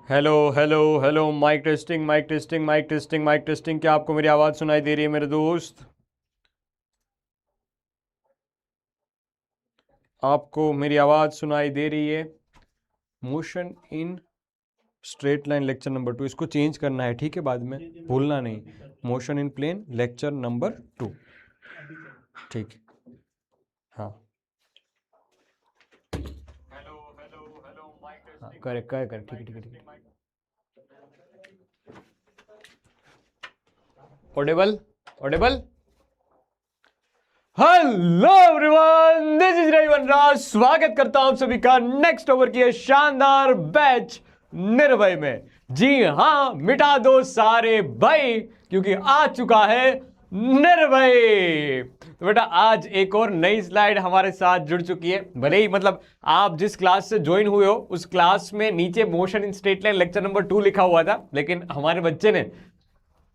Hello hello hello, mic testing mic testing mic testing mic testing. क्या आपको मेरी आवाज़ सुनाई दे रही है मेरे दोस्त? आपको मेरी आवाज़ सुनाई दे रही है? Motion in straight line lecture number 2, इसको चेंज करना है, ठीक है? बाद में भूलना नहीं। Motion in plane lecture number 2, ठीक है? हाँ, hello hello hello, mic testing. Correct correct correct, ठीक है ठीक है ठीक है। Audible audible. Hello everyone, this is Ravivan Raj. स्वागत करता हूं आप सभी का नेक्स्ट ओवर की शानदार बैच निर्भय में। जी हां, मिटा दो सारे भय, क्योंकि आ चुका है निर्भय। तो बेटा आज एक और नई स्लाइड हमारे साथ जुड़ चुकी है। भले ही मतलब आप जिस क्लास से ज्वाइन हुए हो उस क्लास में नीचे motion in straight line lecture number 2 लिखा हुआ था, लेकिन हमारे बच्चे ने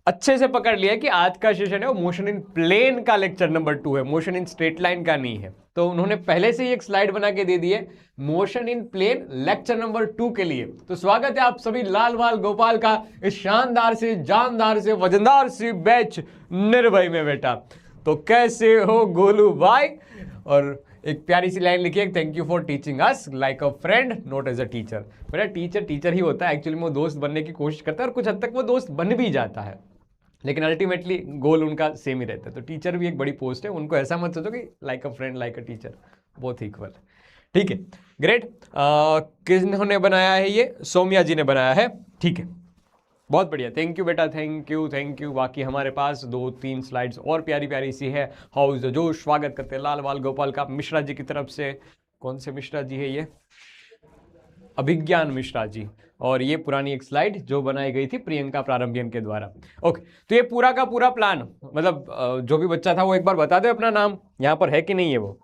अच्छे से पकड़ लिया कि आज का सेशन है वो मोशन इन प्लेन का लेक्चर नंबर 2 है, मोशन इन स्ट्रेट लाइन का नहीं है। तो उन्होंने पहले से ही एक स्लाइड बना के दे दी है motion in plane lecture number 2 के लिए। तो स्वागत है आप सभी लाल बाल गोपाल का इस शानदार से जानदार से वजनदार सी बैच निर्भय में। बेटा तो कैसे हो गोलू भाई? और एक प्यारी सी लाइन लिखी है, thank you for teaching us like a friend not as a teacher. बेटा टीचर टीचर ही होता है, एक्चुअली में वो दोस्त बनने की कोशिश करता है और कुछ हद तक वो दोस्त बन भी जाता है, लेकिन अल्टीमेटली गोल उनका सेम ही रहता है। तो टीचर भी एक बड़ी पोस्ट है, उनको ऐसा मत सोचो कि like a friend like a teacher, both equal. ठीक है, ग्रेट। किन्होंने बनाया है ये? सौम्या जी ने बनाया है, ठीक है, बहुत बढ़िया, थैंक यू बेटा, थैंक यू थैंक यू। बाकी हमारे पास 2-3 स्लाइड्स और प्यारी प्यारी सी है। हाउ इज द जोश, स्वागत करते हैं लाल बाल गोपाल का मिश्रा जी की तरफ से। कौन से मिश्रा जी है ये? अभिज्ञान मिश्रा जी। और ये पुरानी एक स्लाइड जो बनाई गई थी प्रियंका प्रारंभियन के द्वारा। ओके, तो ये पूरा का पूरा प्लान, मतलब जो भी बच्चा था वो एक बार बता दे अपना नाम यहां पर है कि नहीं है वो।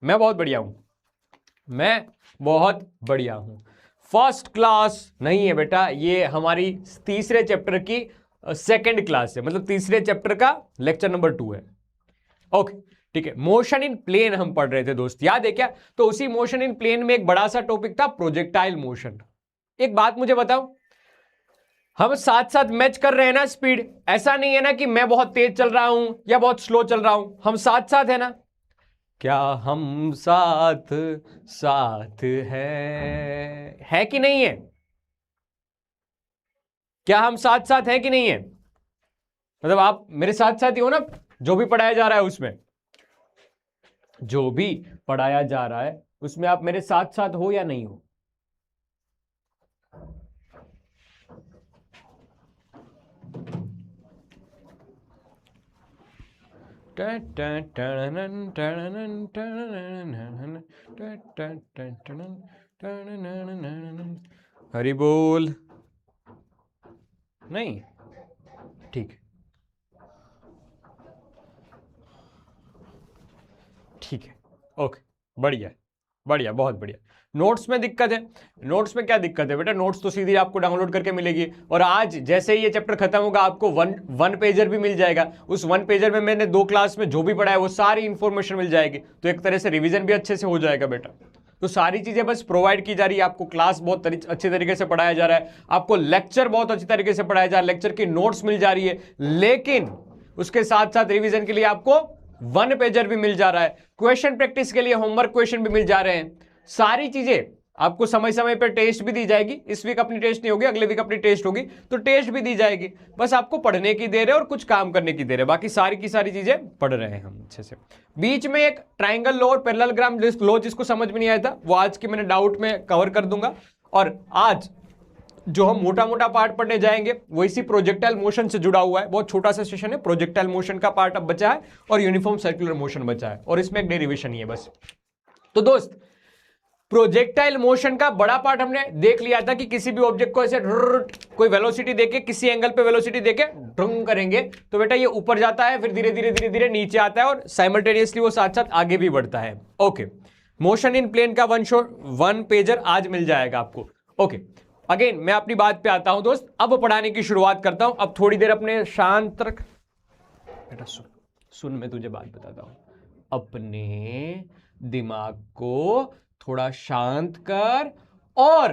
मैं बहुत बढ़िया हूं, मैं बहुत बढ़िया हूं। फर्स्ट क्लास नहीं है बेटा, ये हमारी तीसरे चैप्टर की सेकंड क्लास है, मतलब तीसरे चैप्टर का लेक्चर नंबर 2 है। ओके ठीक है, मोशन इन प्लेन हम पढ़ रहे थे दोस्त, याद है क्या? तो उसी मोशन इन प्लेन में एक बड़ा सा टॉपिक था प्रोजेक्टाइल मोशन। एक बात मुझे बताओ, हम साथ साथ मैच कर रहे हैं ना स्पीड? ऐसा नहीं है ना कि मैं बहुत तेज चल रहा हूं या बहुत स्लो चल रहा हूं, हम साथ साथ है ना? क्या हम साथ साथ है कि नहीं है? क्या हम साथ साथ हैं कि नहीं है? मतलब आप मेरे साथ साथ ही हो ना, जो भी पढ़ाया जा रहा है उसमें, जो भी पढ़ाया जा रहा है उसमें आप मेरे साथ साथ हो या नहीं हो? हरि बोल। नहीं, ठीक ठीक है, ओके, बढ़िया बढ़िया, बहुत बढ़िया। नोट्स में दिक्कत है? नोट्स में क्या दिक्कत है बेटा? नोट्स तो सीधी आपको डाउनलोड करके मिलेगी, और आज जैसे ही ये चैप्टर खत्म होगा आपको वन पेजर भी मिल जाएगा। उस वन पेजर में मैंने 2 क्लास में जो भी पढ़ा है वो सारी इंफॉर्मेशन मिल जाएगी, तो एक तरह से रिवीजन भी अच्छे से हो जाएगा बेटा। तो सारी चीजें बस प्रोवाइड की जा रही है आपको, क्लास बहुत अच्छे तरीके से पढ़ाया जा रहा है, आपको लेक्चर बहुत अच्छी तरीके से पढ़ाया जा रहा है, लेक्चर की नोट्स मिल जा रही है, लेकिन उसके साथ साथ रिवीजन के लिए आपको वन पेजर भी मिल जा रहा है, क्वेश्चन प्रैक्टिस के लिए होमवर्क क्वेश्चन भी मिल जा रहे हैं, सारी चीजें आपको समय समय पर टेस्ट भी दी जाएगी। इस वीक अपनी टेस्ट नहीं होगी, अगले वीक अपनी टेस्ट होगी, तो टेस्ट भी दी जाएगी। बस आपको पढ़ने की देर है और कुछ काम करने की देर है, बाकी सारी की सारी चीजें पढ़ रहे हैं हम अच्छे से। बीच में एक ट्राइंगल लॉ और पैरेललोग्राम लॉ जिसको समझ में नहीं आया था वो आज के मैंने डाउट में कवर कर दूंगा। और आज जो हम मोटा मोटा पार्ट पढ़ने जाएंगे वो इसी प्रोजेक्टाइल मोशन से जुड़ा हुआ है, बहुत छोटा सा सेशन है। प्रोजेक्टाइल मोशन का पार्ट अब बचा है और यूनिफॉर्म सर्कुलर मोशन बचा है, और इसमें एक डेरिवेशन ही है बस। तो दोस्त प्रोजेक्टाइल मोशन का बड़ा पार्ट हमने देख लिया था कि किसी भी ऑब्जेक्ट को ऐसे कोई वेलोसिटी देके, किसी एंगल पे वेलोसिटी देके ड्रंग करेंगे तो बेटा ये ऊपर जाता है, फिर धीरे धीरे धीरे धीरे नीचे आता है, और साइमल्टेनियसली वो साथ साथ आगे भी बढ़ता है। ओके, मोशन इन प्लेन का वन पेजर आज मिल जाएगा आपको। ओके, अगेन मैं अपनी बात पे आता हूं दोस्त, अब पढ़ाने की शुरुआत करता हूं। अब थोड़ी देर अपने शांत रख बेटा, सुन मैं तुझे बात बताता हूं, अपने दिमाग को थोड़ा शांत कर और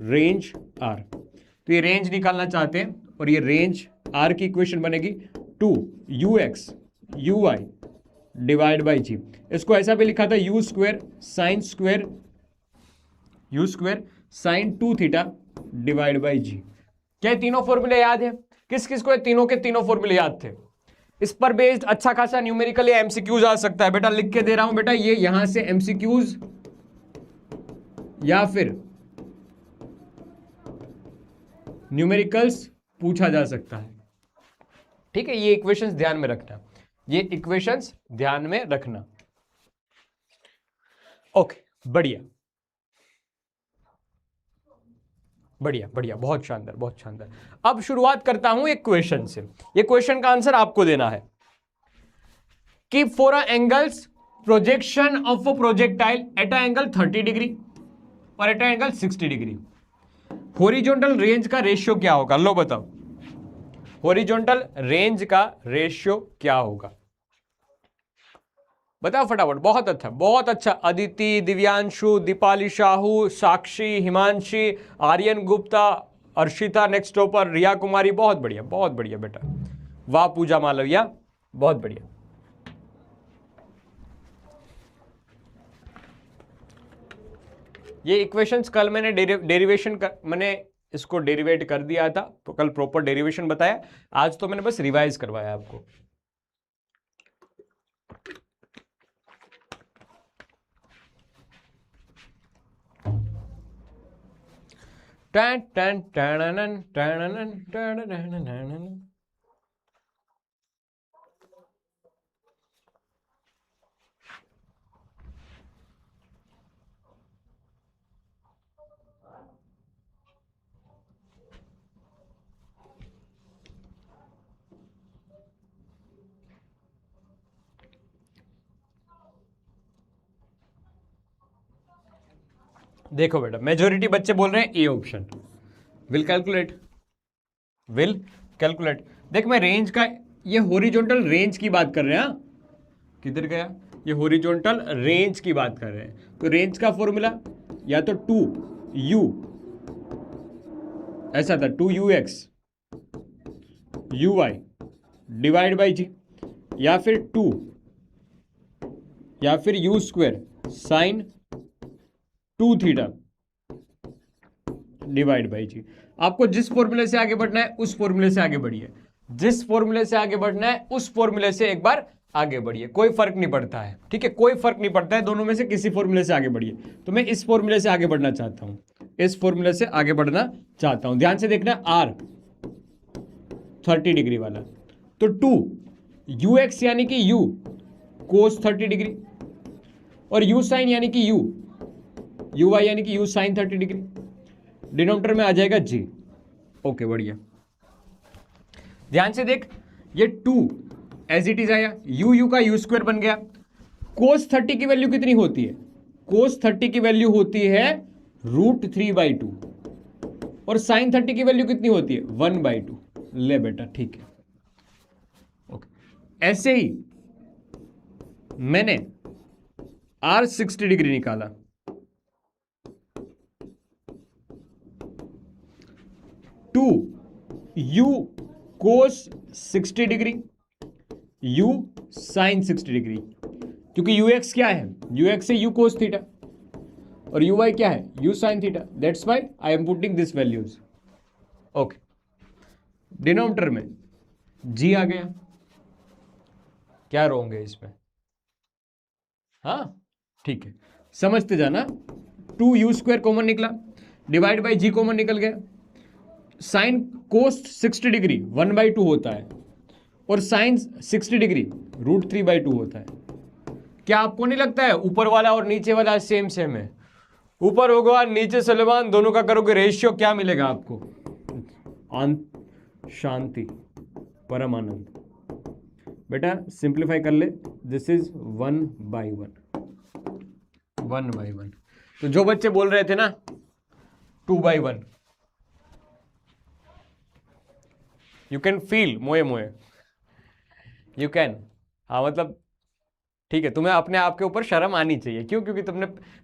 रेंज आर। तो ये रेंज निकालना चाहते हैं और ये रेंज आर की इक्वेशन बनेगी 2ux uy डिवाइड बाई जी। इसको ऐसा भी लिखा था u square sine 2 theta divide by g. क्या तीनों फॉर्मूले याद है? किस किस को तीनों के तीनों फॉर्मूले याद थे? इस पर बेस्ड अच्छा खासा न्यूमेरिकल या एमसीक्यूज आ सकता है। बेटा लिख के दे रहा हूं बेटा, ये यहां से एमसीक्यूज या फिर न्यूमेरिकल्स पूछा जा सकता है। ठीक है, ये इक्वेशंस ध्यान में रखना, ये इक्वेशंस ध्यान में रखना। ओके, बढ़िया बढ़िया बढ़िया, बहुत शानदार बहुत शानदार। अब शुरुआत करता हूं एक क्वेश्चन से। ये क्वेश्चन का आंसर आपको देना है कि for a angles projection of a projectile at a angle 30 degree और at a angle 60 degree, horizontal range का रेशियो क्या होगा? लो बताओ, हॉरिजॉन्टल रेंज का रेशियो क्या होगा? बताओ फटाफट। बहुत अच्छा। अदिति, दिव्यांशु, दीपाली साहू, साक्षी, हिमांशी, आर्यन गुप्ता, अर्शिता नेक्स्ट टॉपर, रिया कुमारी, बहुत बढ़िया बेटा, वाह पूजा मालविया, बहुत बढ़िया। ये इक्वेशंस कल मैंने मैंने इसको डेरिवेट कर दिया था, तो कल प्रॉपर डेरिवेशन बताया, आज तो मैंने बस रिवाइज करवाया आपको। टन टन टन टन टन। देखो बेटा, मेजोरिटी बच्चे बोल रहे हैं ए ऑप्शन, विल कैलकुलेट। देख मैं रेंज का, ये हॉरिजॉन्टल रेंज की बात कर रहे हैं। किधर गया? ये हॉरिजॉन्टल रेंज की बात कर रहे हैं। तो रेंज का फॉर्मूला या तो 2u, ऐसा था 2ux uy डिवाइड बाई जी, या फिर 2 या फिर u square sine 2 theta divide by g. आपको जिस फॉर्मूले से आगे बढ़ना है उस फॉर्मूले से आगे बढ़िए, जिस फॉर्मूले से आगे बढ़ना है उस फॉर्मूले से एक बार आगे बढ़िए, कोई फर्क नहीं पड़ता है। ठीक है, कोई फर्क नहीं पड़ता है, दोनों में से किसी फॉर्मूले से आगे बढ़िए। तो मैं इस फॉर्मूले से आगे बढ़ना चाहता हूं, इस फॉर्मूले से आगे बढ़ना चाहता हूं। ध्यान से देखना, आर 30 डिग्री वाला, तो 2ux यानी कि u कोस 30 डिग्री और u साइन यानी कि uy यानी कि u साइन 30 डिग्री, डिनोमिनेटर में आ जाएगा g। ओके बढ़िया, ध्यान से देख, ये 2 एज इट इज आया, u का u स्क्वायर बन गया। कोस 30 की वैल्यू कितनी होती है? कोस 30 की वैल्यू होती है √3/2 और साइन 30 की वैल्यू कितनी होती है? 1/2। ले बेटा, ठीक है। ओके, ऐसे ही मैंने r 60 डिग्री निकाला, 2u कोस 60 डिग्री u साइन 60 डिग्री, क्योंकि ux क्या है? ux है u कोस थीटा और uy क्या है? u sine theta. That's why I am putting this values. Okay, denominator में g आ गया, क्या रॉन्ग है इसमें? हाँ ठीक है, समझते जाना। 2u स्क्वायर कॉमन निकला, डिवाइड बाई g कॉमन निकल गया। साइन कोस 60 डिग्री 1/2 होता है और साइन 60 डिग्री √3/2 होता है। क्या आपको नहीं लगता है ऊपर वाला और नीचे वाला सेम है? ऊपर होगा नीचे सलमान, दोनों का करोगे रेशियो, क्या मिलेगा आपको? शांति, परम आनंद। बेटा सिंप्लीफाई कर ले, दिस इज 1/1। तो जो बच्चे बोल रहे थे ना 2/1, यू कैन फील मोए यू कैन, हाँ मतलब ठीक है, तुम्हें अपने आप के ऊपर शर्म आनी चाहिए। क्यों? क्योंकि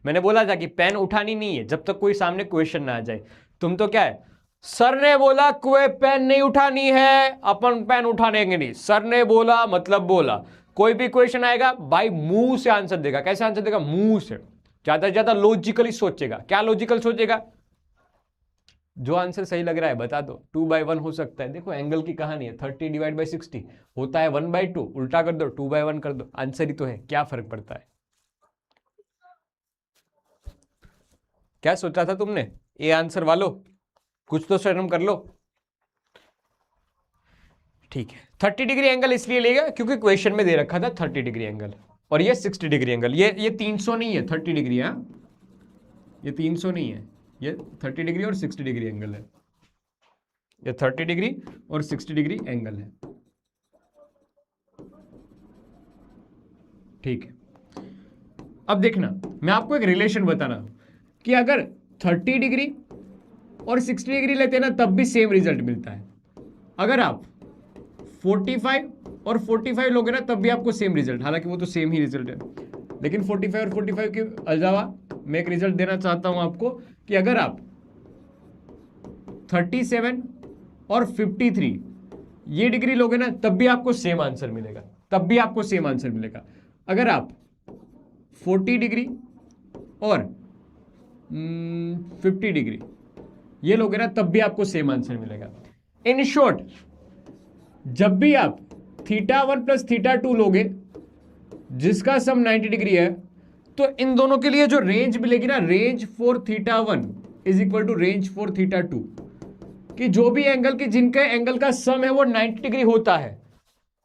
मैंने बोला था कि पेन उठानी नहीं है जब तक कोई सामने क्वेश्चन ना आ जाए। तुम तो क्या है, सर ने बोला कोई पेन नहीं उठानी है, अपन पेन उठाने नहीं। सर ने बोला मतलब बोला। कोई भी क्वेश्चन आएगा भाई मुंह से आंसर देगा। कैसे आंसर देगा? मुंह से। ज्यादा से ज्यादा लॉजिकली सोचेगा। क्या लॉजिकल सोचेगा? जो आंसर सही लग रहा है बता दो। 2/1 हो सकता है। देखो एंगल की कहानी है, 30 डिवाइड बाई 60 होता है 1/2। उल्टा कर दो, 2/1 कर दो, आंसर ही तो है। क्या फर्क पड़ता है? क्या सोचा था तुमने? ए आंसर वालों, कुछ तो शर्म कर लो। ठीक है, 30 डिग्री एंगल इसलिए लेगा क्योंकि क्वेश्चन में दे रखा था 30 डिग्री एंगल, और ये 60 डिग्री एंगल। ये 300 नहीं है, 30 डिग्री। हाँ, ये 300 नहीं है, ये 30 डिग्री और 60 डिग्री एंगल है। ये 30 डिग्री और 60 डिग्री एंगल है। ठीक है, अब देखना, मैं आपको एक रिलेशन बताना कि अगर 30 डिग्री और 60 डिग्री लेते हैं ना तब भी सेम रिजल्ट मिलता है। अगर आप 45 और 45 लोगे ना तब भी आपको सेम रिजल्ट, हालांकि वो तो सेम ही रिजल्ट है, लेकिन 45 और 45 के अलावा मैं एक रिजल्ट देना चाहता हूं आपको कि अगर आप 37 और 53 ये डिग्री लोगे ना तब भी आपको सेम आंसर मिलेगा। तब भी आपको सेम आंसर मिलेगा। अगर आप 40 डिग्री और 50 डिग्री ये लोगे ना तब भी आपको सेम आंसर मिलेगा। इन शॉर्ट, जब भी आप θ1 प्लस θ2 लोगे जिसका सम 90 डिग्री है, तो इन दोनों के लिए जो रेंज मिलेगी ना, range for θ1 is equal to range for θ2, कि जो भी एंगल की जिनके एंगल का सम है वो 90 डिग्री होता है,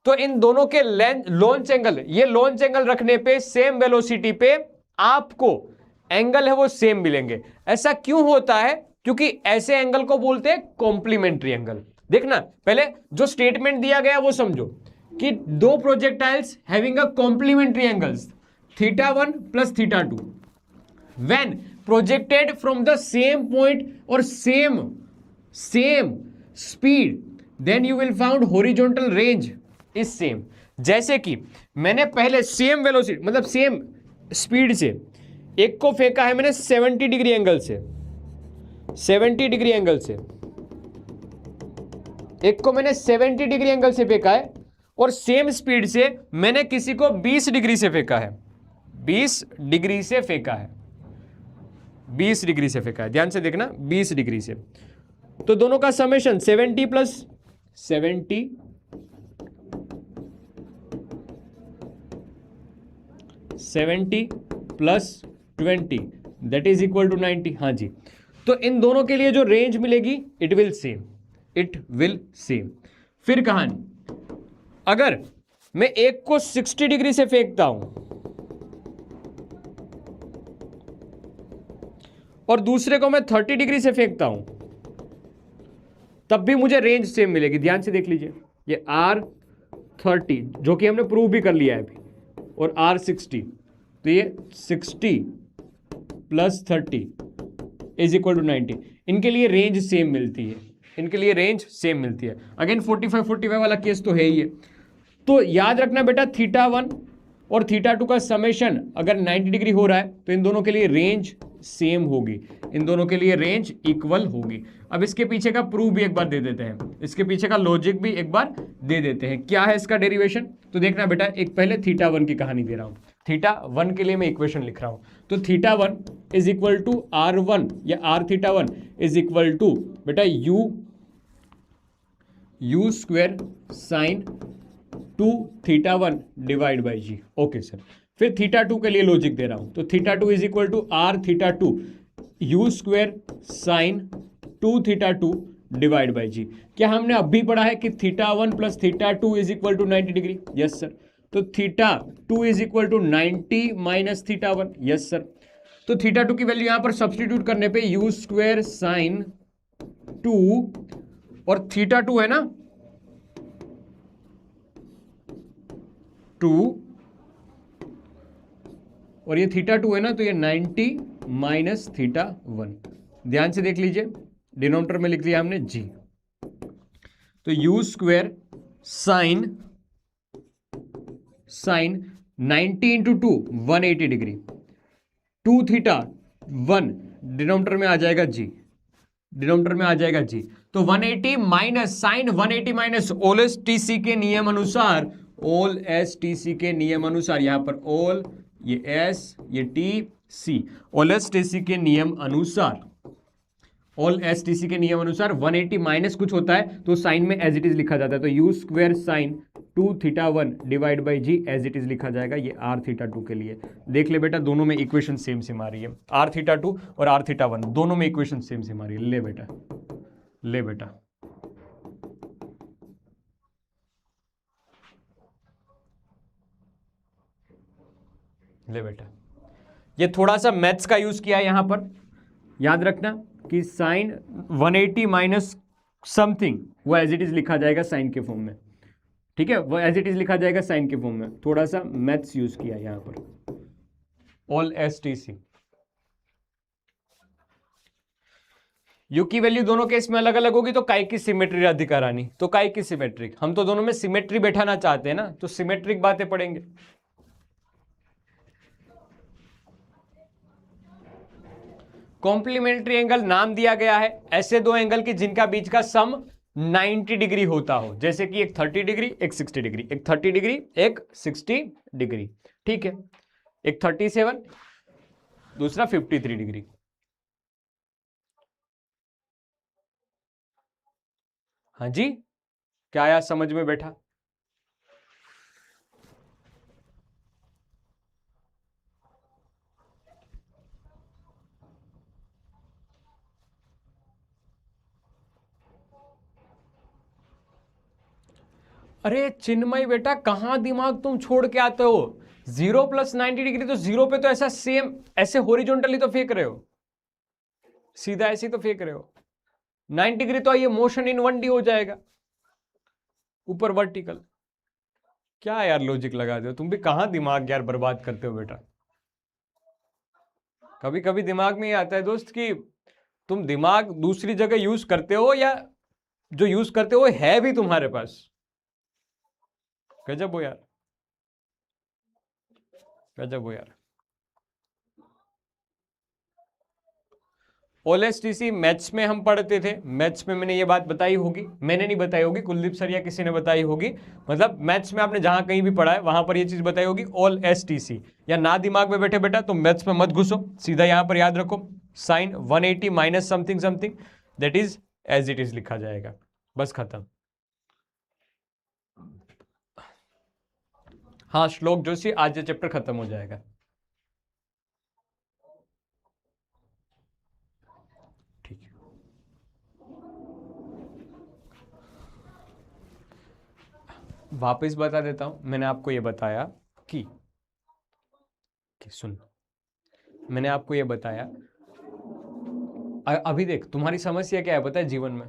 तो इन दोनों के लॉन्च एंगल, ये लॉन्च एंगल रखने पे सेम वेलोसिटी पे आपको एंगल है वो सेम मिलेंगे। ऐसा क्यों होता है? क्योंकि ऐसे एंगल को बोलते हैं कॉम्प्लीमेंट्री एंगल। देखना, पहले जो स्टेटमेंट दिया गया वो समझो कि दो projectiles having a complementary angles θ1 plus θ2 when projected from the same point और same speed, then you will found horizontal range is same. जैसे कि मैंने पहले सेम वेलोसिटी मतलब सेम स्पीड से एक को फेंका है मैंने 70 डिग्री एंगल से, 70 डिग्री एंगल से एक को मैंने 70 डिग्री एंगल से फेंका है, और सेम स्पीड से मैंने किसी को 20 डिग्री से फेंका है, 20 डिग्री से फेंका है, 20 डिग्री से फेंका है। ध्यान से देखना, 20 डिग्री से। तो दोनों का summation 70 plus 70 plus 20 that is equal to 90। हाँ जी, तो इन दोनों के लिए जो रेंज मिलेगी इट विल सेम। फिर कहानी, अगर मैं एक को 60 डिग्री से फेंकता हूं और दूसरे को मैं 30 डिग्री से फेंकता हूं तब भी मुझे रेंज सेम मिलेगी। ध्यान से देख लीजिए, ये R30 जो कि हमने प्रूव भी कर लिया है अभी, और R60, तो ये 60 प्लस 30 इज इक्वल टू 90। इनके लिए रेंज सेम मिलती है, इनके लिए रेंज सेम मिलती है। अगेन 45 वाला केस तो है ही है। तो याद रखना बेटा, θ1 और θ2 का समेशन अगर 90 डिग्री हो रहा है तो इन दोनों के लिए रेंज सेम होगी, इन दोनों के लिए रेंज इक्वल होगी। अब इसके पीछे का प्रूफ भी एक बार दे देते हैं, इसके पीछे का लॉजिक भी एक बार दे देते हैं। क्या है इसका डेरिवेशन? तो देखना बेटा, एक पहले θ1 की कहानी दे रहा हूं। θ1 के लिए मैं इक्वेशन लिख रहा हूं, तो θ1 इज इक्वल टू R1 या Rθ1 इज इक्वल टू बेटा u square sine 2θ1 divide by g. Okay sir, फिर θ2 के लिए लॉजिक दे रहा हूं, तो θ2 is equal to Rθ2 u square sine 2θ2 divide by g. क्या हमने अभी पढ़ा है कि θ1 plus θ2 is equal to 90 degree? Yes sir. तो θ2 is equal to 90 minus θ1। Yes sir. तो θ2 की वैल्यू यहां पर सब्सटीट्यूट करने पे u स्क्वायर साइन 2 और θ2 है ना 2 और ये θ2 है ना, तो ये 90 माइनस θ1। ध्यान से देख लीजिए, डिनोमिनेटर में लिख लिया हमने g, तो u square sign 90 into 2 180 degree, 2 theta 1, denominator में आ जाएगा जी, डिनोमिनेटर में आ जाएगा जी। तो 180 माइनस साइन 180 माइनस ओल एस टी सी के नियम अनुसार, ओल एस टी सी के नियम अनुसार, यहां पर ओल, ये एस, ये टी सी, ओल एस टी सी के नियम अनुसार, ऑल एस टी सी के नियम अनुसार 180 माइनस कुछ होता है तो साइन में एज इट इज लिखा जाता है, तो u square sine 2 theta 1 divide by g as it is लिखा जाएगा। ये आर थीटा 2 के लिए देख ले बेटा, दोनों में इक्वेशन सेम सेम आ रही है, आर थीटा 2 और आर थीटा 1 दोनों में इक्वेशन सेम सेम आ रही है। ले बेटा, ले बेटा, ले बेटा, ये थोड़ा सा मैथ्स का यूज किया है यहां पर, याद रखना कि साइन 180 माइनस समथिंग वो एज इट इज लिखा जाएगा साइन के फॉर्म में, ठीक है, वो एज इट इज लिखा जाएगा साइन के फॉर्म में, थोड़ा सा मैथ्स यूज किया यहां पर, all S T C. U की वैल्यू दोनों केस में अलग अलग होगी तो काय की सिमेट्री अधिकारानी, तो काय की सिमेट्रिक, हम तो दोनों में सिमेट्री बैठाना चाहते हैं ना, तो सिमेट्रिक बातें पढ़ेंगे। कॉम्प्लीमेंट्री एंगल नाम दिया गया है ऐसे दो एंगल की जिनका बीच का सम 90 डिग्री होता हो, जैसे कि एक 30 डिग्री एक 60 डिग्री, एक 30 डिग्री एक 60 डिग्री, ठीक है, एक 37 दूसरा 53 डिग्री। हाँ जी, क्या आया समझ में बैठा? अरे चिन्मय बेटा, कहां दिमाग तुम छोड़ के आते हो? 0 + 90 डिग्री तो 0 पे तो ऐसा सेम ऐसे हॉरिजॉन्टली तो फेंक रहे हो, सीधा ऐसे ही तो फेंक रहे हो। 90 डिग्री तो ये मोशन इन 1D हो जाएगा, ऊपर वर्टिकल। क्या यार लॉजिक लगा दे हो तुम भी, कहां दिमाग यार बर्बाद करते हो बेटा। कभी कभी दिमाग में ये आता है दोस्त कि तुम दिमाग दूसरी जगह यूज करते हो या जो यूज करते हो है भी तुम्हारे पास। गजब हो यार, गजब हो यार। ओएलएसटीसी मैथ्स में हम पढ़ते थे, मैथ्स में मैंने ये बात बताई होगी, मैंने नहीं बताई होगी, कुलदीप सर या किसी ने बताई होगी, मतलब मैथ्स में आपने जहां कहीं भी पढ़ा है वहां पर ये चीज बताई होगी ओएलएसटीसी। या ना दिमाग में बैठे बेटा तो मैथ्स में मत घुसो, सीधा यहां पर याद रखो sine 180 minus something something that is as it is लिखा जाएगा, बस खत्म। हाँ श्लोक जोशी, आज ये चैप्टर खत्म हो जाएगा। ठीक है, वापस बता देता हूं, मैंने आपको ये बताया कि सुन, मैंने आपको ये बताया, अभी देख तुम्हारी समस्या क्या है पता है जीवन में,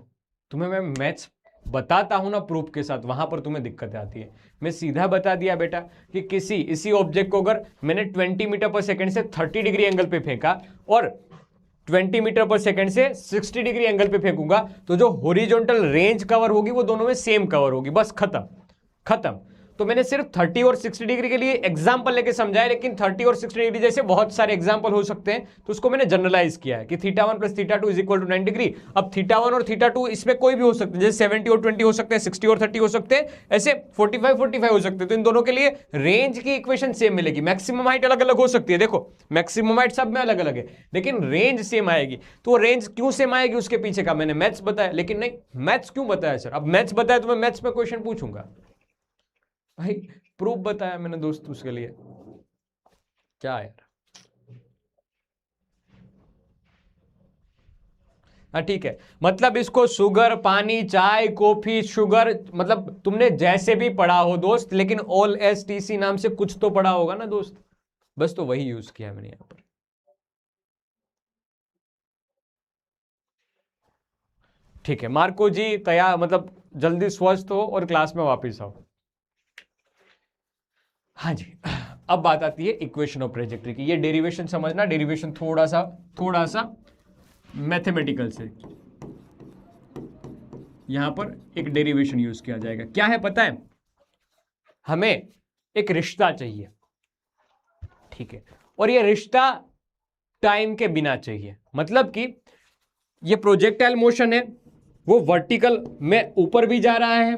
तुम्हें मैं मैथ्स बताता हूं ना प्रूफ के साथ, वहां पर तुम्हें दिक्कत आती है। मैं सीधा बता दिया बेटा कि किसी इसी ऑब्जेक्ट को अगर मैंने 20 मीटर पर सेकंड से 30 डिग्री एंगल पे फेंका और 20 मीटर पर सेकंड से 60 डिग्री एंगल पे फेंकूंगा तो जो हॉरिजॉन्टल रेंज कवर होगी वो दोनों में सेम कवर होगी, बस खत्म खत्म। तो मैंने सिर्फ 30 और 60 डिग्री के लिए एग्जांपल लेके समझाया, लेकिन 30 और 60 डिग्री जैसे बहुत सारे एग्जांपल हो सकते हैं, तो उसको मैंने जनरलाइज किया है कि θ1 + θ2 = 90 डिग्री। अब θ1 और θ2 इसमें कोई भी हो सकते हैं, जैसे 70 और 20 हो सकते हैं, 60 और 30 हो सकते हैं, ऐसे 45 हो सकते हैं। तो इन दोनों के लिए रेंज की इक्वेशन सेम मिलेगी। मैक्सिमम हाइट अलग अलग हो सकती है, देखो मैक्सिमम हाइट सब में अलग अलग है, लेकिन रेंज सेम आएगी। तो रेंज क्यों सेम आएगी उसके पीछे का मैंने मैथ्स बताया, लेकिन नहीं मैथ्स क्यों बताया सर? अब मैथ्स बताया तो मैं मैथ्स में क्वेश्चन पूछूंगा भाई, प्रूफ बताया मैंने दोस्त उसके लिए, क्या यार। हाँ ठीक है, मतलब इसको शुगर, पानी, चाय, कॉफी, शुगर, मतलब तुमने जैसे भी पढ़ा हो दोस्त, लेकिन ओएलएसटीसी नाम से कुछ तो पढ़ा होगा ना दोस्त, बस तो वही यूज किया मैंने यहां पर। ठीक है मार्को जी, तैयार, मतलब जल्दी स्वस्थ हो और क्लास में वापस आओ। हाँ जी, अब बात आती है इक्वेशन ऑफ ट्रेजेक्टरी की। ये डेरिवेशन समझना, डेरिवेशन थोड़ा सा मैथमेटिकल से, यहां पर एक डेरिवेशन यूज किया जाएगा। क्या है पता है, हमें एक रिश्ता चाहिए, ठीक है, और ये रिश्ता टाइम के बिना चाहिए, मतलब कि ये प्रोजेक्टाइल मोशन है, वो वर्टिकल में ऊपर भी जा रहा है,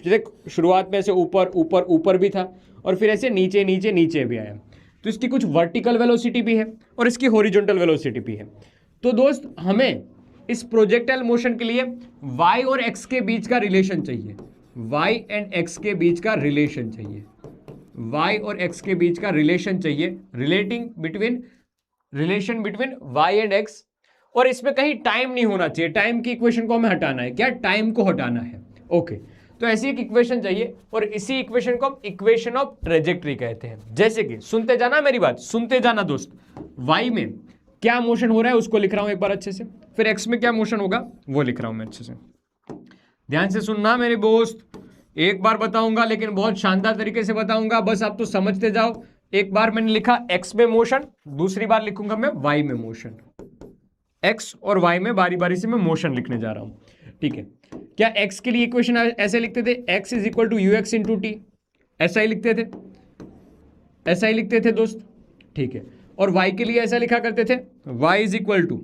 देख शुरुआत में ऐसे ऊपर ऊपर ऊपर भी था और फिर ऐसे नीचे नीचे नीचे भी आया, तो इसकी कुछ वर्टिकल वेलोसिटी भी है और इसकी हॉरिजॉन्टल वेलोसिटी भी है। तो दोस्त हमें इस प्रोजेक्टाइल मोशन के लिए y और x के बीच का रिलेशन चाहिए, y एंड x के बीच का रिलेशन चाहिए, y और x के बीच का रिलेशन चाहिए, relation between y and x, और इसमें कहीं टाइम नहीं होना चाहिए, टाइम की इक्वेशन को हमें हटाना है, क्या टाइम को हटाना है, ओके। तो ऐसी एक इक्वेशन चाहिए और इसी इक्वेशन को हम इक्वेशन ऑफ ट्रेजेक्टरी कहते हैं। जैसे कि सुनते जाना मेरी बात, सुनते जाना दोस्त, y में क्या मोशन हो रहा है उसको लिख रहा हूं एक बार अच्छे से, फिर x में क्या मोशन होगा वो लिख रहा हूं मैं अच्छे से, ध्यान से सुनना मेरे दोस्त, एक बार बताऊंगा लेकिन बहुत शानदार तरीके से बताऊंगा, बस आप तो समझते जाओ। एक बार मैंने लिखा x में मोशन, दूसरी बार लिखूंगा मैं y में मोशन, x और y में बारी बारी से मैं मोशन लिखने जा रहा हूं, ठीक है। क्या x के लिए इक्वेशन ऐसे लिखते थे, x is equal to u x into t, ऐसा ही लिखते थे, ऐसा ही लिखते थे दोस्त, ठीक है। और y के लिए ऐसा लिखा करते थे, y is equal to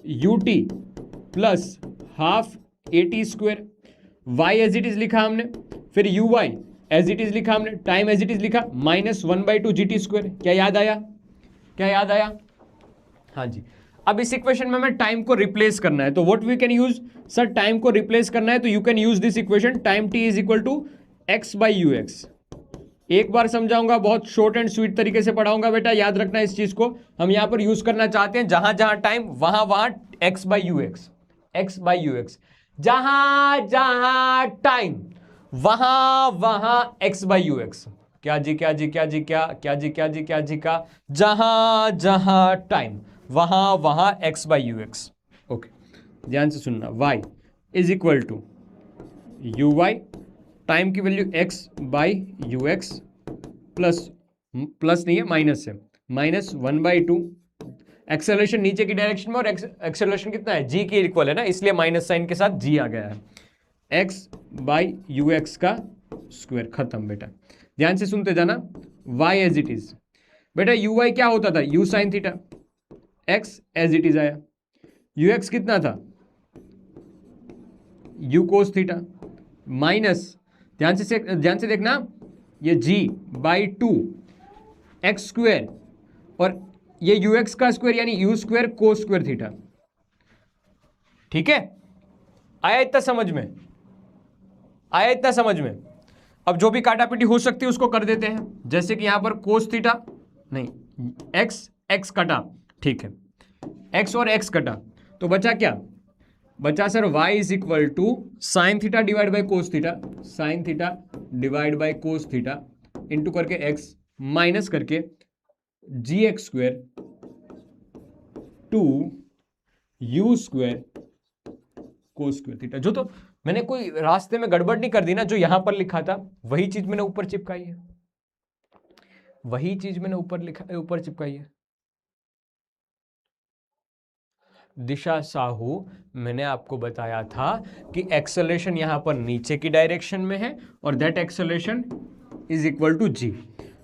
u t plus half a t square, y as it is लिखा हमने, फिर u y as it is लिखा हमने, टाइम एज इट इज लिखा, -1/2 जी टी स्क्वेयर। क्या याद आया, क्या याद आया, हाँ जी। अब इस इक्वेशन में हमें टाइम को रिप्लेस करना है, तो what we can use, sir time को रिप्लेस करना है तो you can use this equation, time t is equal to x by u x. एक बार समझाऊंगा, बहुत शॉर्ट एंड स्वीट तरीके से पढ़ाऊंगा बेटा, याद रखना इस चीज को, हम यहां पर यूज करना चाहते हैं जहां जहां टाइम वहां वहां x by u x, x by u x, जहां जहां टाइम वहां वहां एक्स बाई यू एक्स। क्या जी क्या जी क्या जी क्या क्या जी क्या जी क्या जी का, जहां जहां टाइम वहां वहां x by u x, okay. ध्यान से सुनना, y is equal to u y, time की value x by u x plus, plus नहीं है माइनस है, -1/2, एक्सेलरेशन नीचे की डायरेक्शन में और एक्सेलरेशन कितना है, g के इक्वल है ना, इसलिए माइनस साइन के साथ g आ गया है, x बाई यू एक्स का स्क्वायर, खत्म बेटा। ध्यान से सुनते जाना, y एज इट इज, बेटा यू वाई क्या होता था, u sine theta, x as it is आया, यू एक्स कितना था, u कोस थीटा, माइनस, ध्यान से देखना, ये g बाई 2 एक्स स्क्वायर और ये यू एक्स का स्क्वायर यानी you square cos square theta, ठीक है। आया इतना समझ में, आया इतना समझ में। अब जो भी काटापीटी हो सकती है उसको कर देते हैं, जैसे कि यहां पर कोस थीटा नहीं, एक्स एक्स कटा, ठीक है, एक्स और एक्स कटा, तो बचा क्या, बचा sir y is equal to sine theta divide by cos theta, sine theta divide by cos theta into करके x माइनस करके g x square two u square cos square theta. जो तो मैंने कोई रास्ते में गड़बड़ नहीं कर दी ना, जो यहां पर लिखा था वही चीज मैंने ऊपर चिपकाई है, वही चीज मैंने ऊपर चिपकाई है। दिशा साहू, मैंने आपको बताया था कि एक्सेलरेशन यहां पर नीचे की डायरेक्शन में है और that acceleration is equal to g,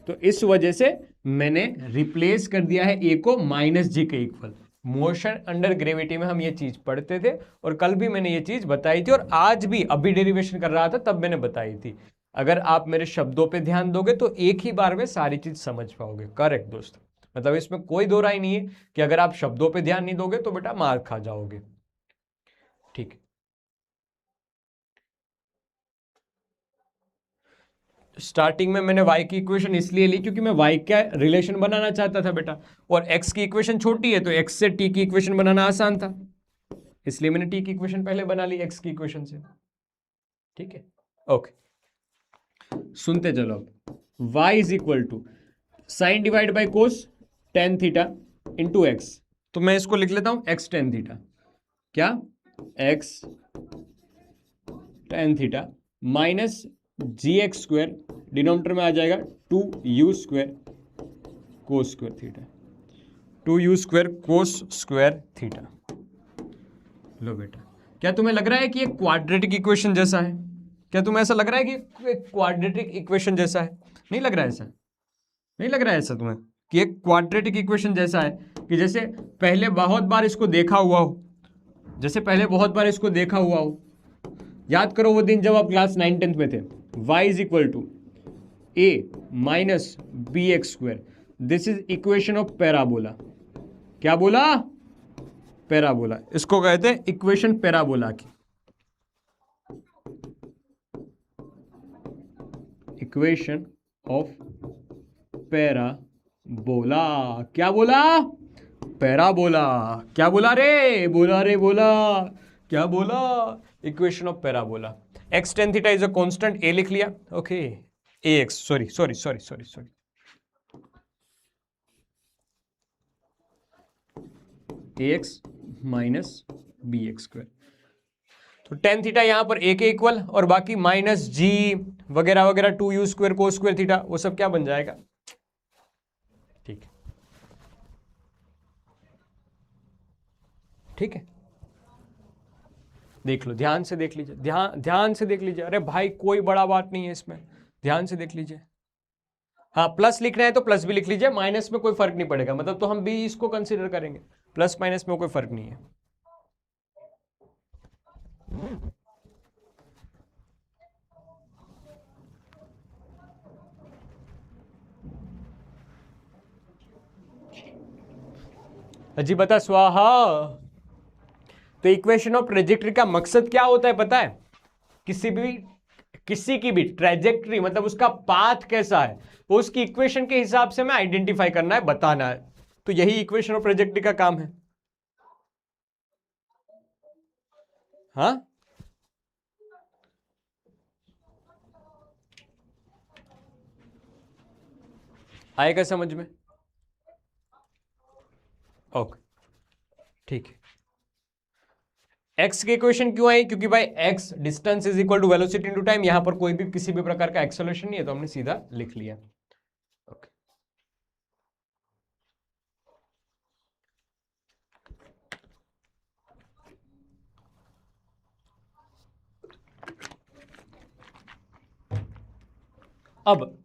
तो इस वजह से मैंने रिप्लेस कर दिया है ए को माइनस जी के इक्वल। मोशन अंडर ग्रेविटी में हम ये चीज पढ़ते थे और कल भी मैंने ये चीज बताई थी और आज भी अभी डेरिवेशन कर रहा था तब मैंने बताई थी। अगर आप मेरे शब्दों पे ध्यान दोगे तो एक ही बार में सारी चीज समझ पाओगे। करेक्ट दोस्त, मतलब इसमें कोई दो राय नहीं है कि अगर आप शब्दों पे ध्यान नहीं दोगे तो बेटा मार खा जाओगे, ठीक है। स्टार्टिंग में मैंने y की इक्वेशन इसलिए ली क्योंकि मैं y का रिलेशन बनाना चाहता था बेटा, और x की इक्वेशन छोटी है तो x से t की इक्वेशन बनाना आसान था, इसलिए मैंने t की इक्वेशन पहले बना ली x की इक्वेशन से, ठीक है, ओके। सुनते चलो, अब y is equal to sine divide by cos tan theta into x, तो मैं इसको लिख लेता हूं x टेन थीटा, क्या x tan theta minus g x square, denominator में आ जाएगा 2u square cos square theta, 2u square cos square theta. लो बेटा, क्या तुम्हें लग रहा है कि ये क्वाड्रेटिक इक्वेशन जैसा है? क्या तुम्हें ऐसा लग रहा है कि क्वाड्रेटिक इक्वेशन जैसा है? नहीं लग रहा है ऐसा? नहीं लग रहा है ऐसा तुम्हें कि एक क्वाड्रेटिक इक्वेशन जैसा है कि जैसे पहले बहुत बार इसको देखा हुआ हो, जैसे पहले बहुत बार इसको देखा हुआ हो। याद करो वो दिन जब आप क्लास 9-10 में थे। y is equal to a minus b x square, this is equation of parabola. क्या बोला? पैराबोला। इसको कहते हैं इक्वेशन पैराबोला की। Equation of parabola. क्या बोला? पैराबोला। क्या बोला रे? बोला रे, बोला क्या बोला? Equation of parabola. X tan theta is a constant, a लिख लिया। Okay, a x, sorry sorry sorry sorry sorry, a x minus b x square. तो टेन थीटा यहां पर ए के इक्वल, और बाकी माइनस जी वगैरह वगैरह 2u स्क्वायर को स्क्वायर थीटा, वो सब क्या बन जाएगा? ठीक है, ठीक है, देख लो, ध्यान से देख लीजिए, ध्यान से देख लीजिए। अरे भाई कोई बड़ा बात नहीं है इसमें, ध्यान से देख लीजिए। हाँ, प्लस लिखना है तो प्लस भी लिख लीजिए, माइनस में कोई फर्क नहीं पड़ेगा, मतलब तो हम भी इसको कंसीडर करेंगे, प्लस माइनस में कोई फर्क नहीं है। अजी बता स्वाहा। तो इक्वेशन ऑफ ट्रेजेक्टरी का मकसद क्या होता है पता है? किसी की भी ट्रेजेक्टरी, मतलब उसका पाथ कैसा है, वो उसकी इक्वेशन के हिसाब से मैं आइडेंटिफाई करना है, बताना है। तो यही इक्वेशन ऑफ ट्रेजेक्टरी का काम है। हाँ, आएगा समझ में? ओके, ठीक है। एक्स की इक्वेशन क्यों आई? क्योंकि भाई x distance is equal to velocity into time, यहां पर कोई भी किसी भी प्रकार का एक्सेलरेशन नहीं है, तो हमने सीधा लिख लिया। ओके, अब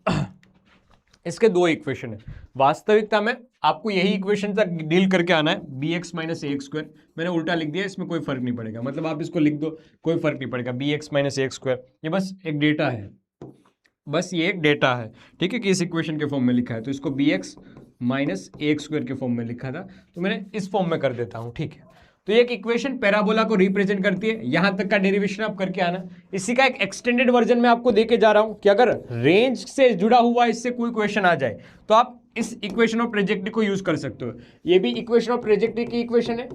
इसके दो इक्वेशन है। वास्तविकता में आपको यही इक्वेशन तक डील करके आना है, बी एक्स माइनस ए एक्स स्क्वायर। मैंने उल्टा लिख दिया, इसमें कोई फर्क नहीं पड़ेगा, मतलब आप इसको लिख दो, कोई फर्क नहीं पड़ेगा। बी एक्स माइनस ए एक्स स्क्वायर, ये बस एक डेटा है, बस ये एक डेटा है, ठीक है, कि इस इक्वेशन के फॉर्म में लिखा है। तो इसको बी एक्स माइनस ए एक्स स्क्वायर के फॉर्म में लिखा था, तो मैंने इस फॉर्म में कर देता हूँ, ठीक है। तो ये एक इक्वेशन पैराबोला को रिप्रेजेंट करती है। यहां तक का डेरिवेशन आप करके आना। इसी का एक एक्सटेंडेड वर्जन में आपको देके जा रहा हूं कि अगर रेंज से जुड़ा हुआ इससे कोई क्वेश्चन आ जाए तो आप इस इक्वेशन ऑफ ट्रेजेक्टरी को यूज कर सकते हो। ये भी इक्वेशन ऑफ ट्रेजेक्टरी की इक्वेशन है,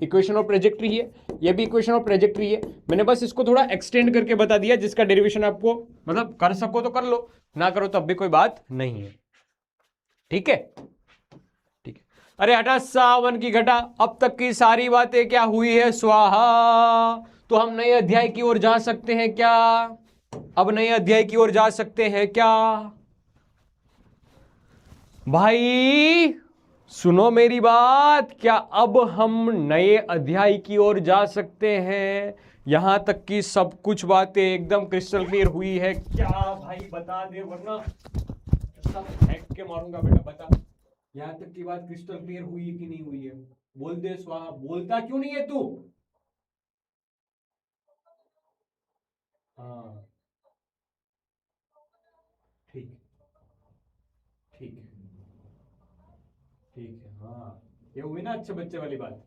इक्वेशन ऑफ ट्रेजेक्टरी है, ये भी इक्वेशन ऑफ ट्रेजेक्टरी है। मैंने बस इसको थोड़ा एक्सटेंड करके बता दिया, जिसका डेरिवेशन आपको मतलब कर सको तो कर लो, ना करो तब भी कोई बात नहीं है, ठीक है, ठीक है। अरे हटा सावन की घटा, अब तक की सारी बातें क्या हुई है स्वाहा। तो हम नए अध्याय की ओर जा सकते हैं क्या? अब नए अध्याय की ओर जा सकते हैं क्या भाई? सुनो मेरी बात, क्या अब हम नए अध्याय की ओर जा सकते हैं? यहां तक की सब कुछ बातें एकदम क्रिस्टल क्लियर हुई है क्या भाई? बता दे, वरना सब फेंक के मारूंगा बेटा, बता। यहां तक की बात क्रिस्टल क्लियर हुई कि नहीं हुई है? बोल दे स्वाहा। बोलता क्यों नहीं है तू? हाँ, ठीक, ठीक है, ठीक है। हाँ, ये हुई ना अच्छे बच्चे वाली बात।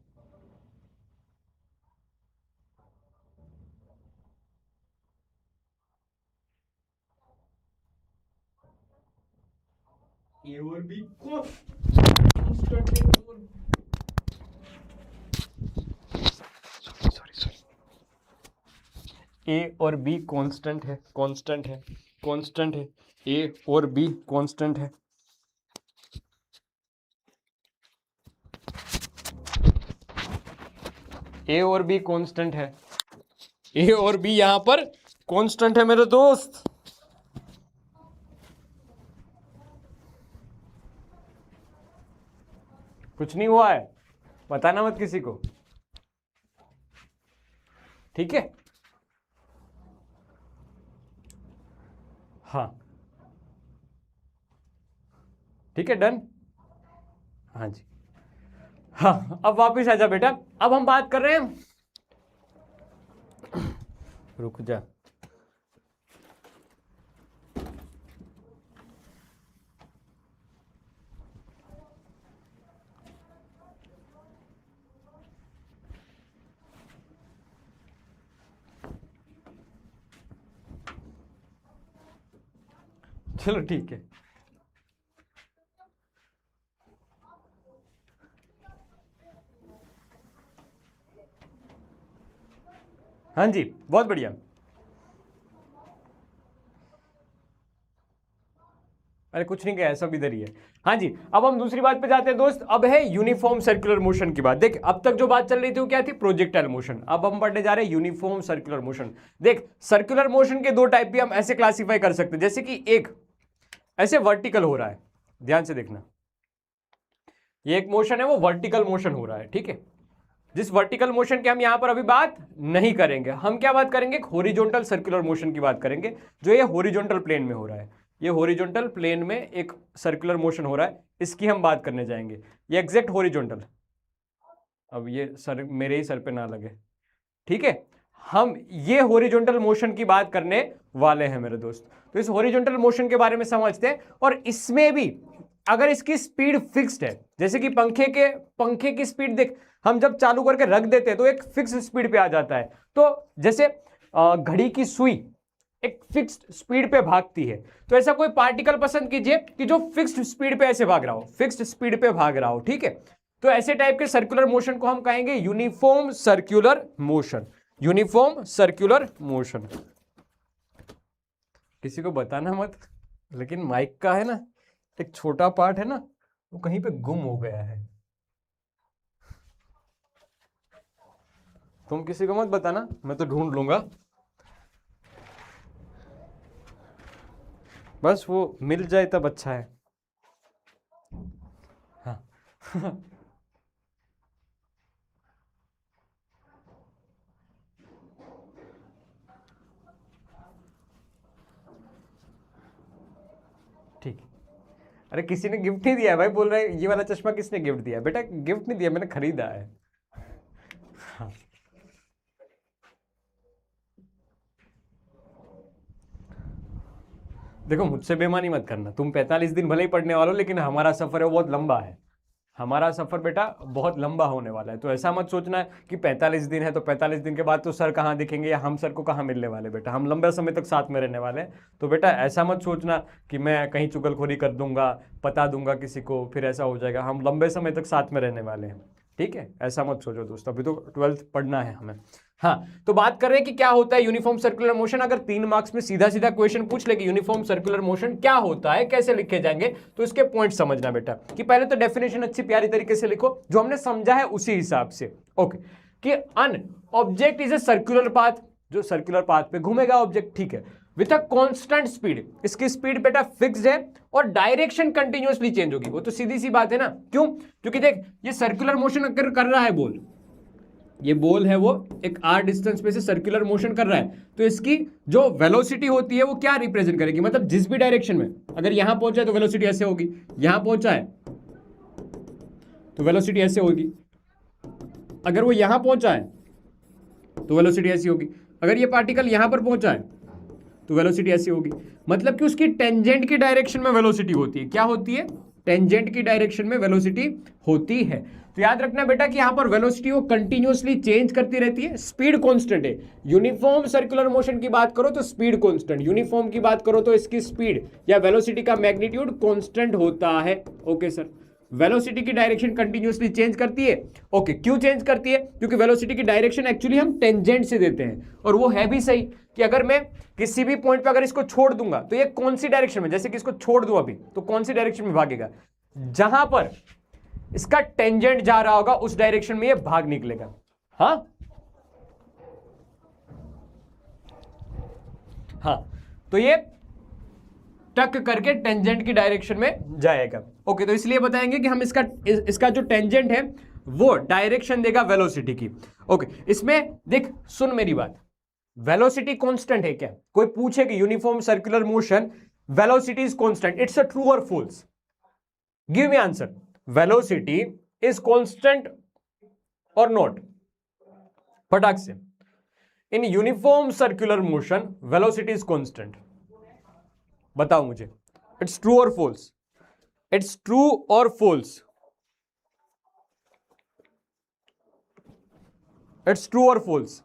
ए और बी को ए और बी कांस्टेंट है, कांस्टेंट है, कांस्टेंट है। ए और बी कांस्टेंट है। ए और बी कांस्टेंट है, ए और बी यहां पर कांस्टेंट है मेरे दोस्त। कुछ नहीं हुआ है, बताना मत किसी को, ठीक है? हाँ, ठीक है, डन। हाँ जी, हाँ अब वापिस आ जा बेटा। अब हम बात कर रहे हैं, रुक जा, चलो ठीक है। हाँ जी, बहुत बढ़िया। अरे कुछ नहीं, क्या है, सब इधर ही है। हाँ जी, अब हम दूसरी बात पे जाते हैं दोस्त। अब है यूनिफॉर्म सर्कुलर मोशन की बात। देख, अब तक जो बात चल रही थी वो क्या थी, प्रोजेक्टाइल मोशन। अब हम पढ़ने जा रहे हैं यूनिफॉर्म सर्कुलर मोशन। देख, सर्कुलर मोशन के दो टाइप भी हम ऐसे क्लासिफाई कर सकते हैं, जैसे कि एक ऐसे वर्टिकल हो रहा है, ध्यान से देखना, ये एक मोशन है वो वर्टिकल मोशन हो रहा है, ठीक है। जिस वर्टिकल मोशन की हम यहां पर अभी बात नहीं करेंगे, हम क्या बात करेंगे, हॉरिजॉन्टल सर्कुलर मोशन की बात करेंगे, जो ये हॉरिजॉन्टल प्लेन में हो रहा है। ये हॉरिजॉन्टल प्लेन में एक सर्कुलर मोशन हो रहा है, इसकी हम बात करने जाएंगे। ये एग्जैक्ट हॉरिजॉन्टल, अब ये सर मेरे ही सर पे ना लगे, ठीक है। हम ये हॉरिजॉन्टल मोशन की बात करने वाले हैं मेरे दोस्त। तो इस हॉरिजॉन्टल मोशन के बारे में समझते हैं। और इसमें भी अगर इसकी स्पीड फिक्स्ड है, जैसे कि पंखे की स्पीड देख, हम जब चालू करके रख देते हैं तो एक फिक्स स्पीड पे आ जाता है। तो जैसे घड़ी की सुई एक फिक्स्ड स्पीड पे भागती है, तो ऐसा कोई पार्टिकल पसंद कीजिए कि जो फिक्स्ड स्पीड पे ऐसे भाग रहा हो, फिक्स्ड स्पीड पे भाग रहा हो, ठीक है। तो ऐसे टाइप के सर्कुलर मोशन को हम कहेंगे uniform circular motion. Uniform circular motion. किसी को बताना मत, लेकिन माइक का है ना एक छोटा पार्ट है ना, वो कहीं पे गुम हो गया है। तुम किसी को मत बताना, मैं तो ढूंढ लूंगा, बस वो मिल जाए तब अच्छा है। हाँ ठीक। अरे किसी ने गिफ्ट नहीं दिया भाई, बोल रहे ये वाला चश्मा किसने गिफ्ट दिया? बेटा गिफ्ट नहीं दिया, मैंने खरीदा है। हाँ। देखो मुझसे बेईमानी मत करना, तुम 45 दिन भले ही पढ़ने वालों, लेकिन हमारा सफर है वो बहुत लंबा है। हमारा सफर बेटा बहुत लंबा होने वाला है। तो ऐसा मत सोचना है कि 45 दिन है तो 45 दिन के बाद तो सर कहाँ दिखेंगे या हम सर को कहाँ मिलने वाले। बेटा हम लंबे समय तक साथ में रहने वाले हैं। तो बेटा ऐसा मत सोचना कि मैं कहीं चुगलखोरी कर दूंगा, बता दूंगा किसी को, फिर ऐसा हो जाएगा। हम लंबे समय तक साथ में रहने वाले हैं, ठीक है। ऐसा मत सोचो दोस्तों, अभी तो 12th पढ़ना है हमें। हाँ, तो बात कर रहे हैं कि क्या होता है यूनिफॉर्म सर्कुलर मोशन। अगर 3 मार्क्स में सीधा सीधा क्वेश्चन पूछ ले कि यूनिफॉर्म सर्कुलर मोशन क्या होता है, कैसे लिखे जाएंगे, तो इसके पॉइंट समझना बेटा। कि पहले तो डेफिनेशन अच्छी प्यारी तरीके से लिखो, जो हमने समझा है उसी हिसाब से। ओके, कि an object is a circular path, जो सर्कुलर पाथ पे घूमेगा ऑब्जेक्ट, ठीक है, विथ अ कांस्टेंट स्पीड। इसकी स्पीड बेटा फिक्स्ड है और डायरेक्शन कंटिन्यूअसली चेंज होगी। वो तो सीधी सी बात है ना, क्यों? क्योंकि देख ये सर्कुलर मोशन अगर कर रहा है बॉल, ये बॉल है वो एक r डिस्टेंस पे से सर्कुलर मोशन कर रहा है, तो इसकी जो वेलोसिटी होती है वो क्या रिप्रेजेंट करेगी, मतलब जिस भी डायरेक्शन में, अगर यहां पहुंचा है तो वेलोसिटी ऐसे होगी, यहां पहुंचा है तो वेलोसिटी ऐसे होगी, अगर वो यहां पहुंचा है तो वेलोसिटी ऐसी होगी, अगर ये पार्टिकल यहां पर पहुंचा है तो वेलोसिटी ऐसी होगी। मतलब कि उसकी टेंजेंट की डायरेक्शन में वेलोसिटी होती है। क्या होती है? टेंजेंट की डायरेक्शन में वेलोसिटी होती है। तो याद रखना बेटा कि यहां पर वेलोसिटी वो कंटिन्यूअसली चेंज करती रहती है, स्पीड कांस्टेंट है। यूनिफॉर्म सर्कुलर मोशन की बात करो तो स्पीड कांस्टेंट, यूनिफॉर्म की बात करो तो इसकी स्पीड या वेलोसिटी का मैग्नीट्यूड कांस्टेंट होता है। ओके सर, वेलोसिटी की डायरेक्शन कंटिन्यूअसली चेंज करती है। ओके, क्यों चेंज करती है? क्योंकि वेलोसिटी की डायरेक्शन एक्चुअली हम टेंजेंट से देते हैं, और वो है भी सही कि अगर मैं किसी भी पॉइंट पे अगर इसको छोड़ दूंगा तो ये कौन सी डायरेक्शन में, जैसे कि इसको छोड़ दूं अभी, तो कौन सी डायरेक्शन में भागेगा? जहां पर इसका टेंजेंट जा रहा होगा उस डायरेक्शन में ये भाग निकलेगा। हाँ हाँ, तो ये टक करके टेंजेंट की डायरेक्शन में जाएगा। ओके, तो इसलिए बताएंगे कि हम इसका जो टेंजेंट है वो डायरेक्शन देगा वेलोसिटी की। ओके, इसमें देख सुन मेरी बात, वेलोसिटी कांस्टेंट है क्या? कोई पूछे कि uniform circular motion velocity is constant, it's a true और false? Give me answer, velocity is constant और नॉट? फटाक से, in uniform circular motion velocity is constant, बताओ मुझे, इट्स ट्रू और फॉल्स? इट्स ट्रू और फॉल्स? इट्स ट्रू और false?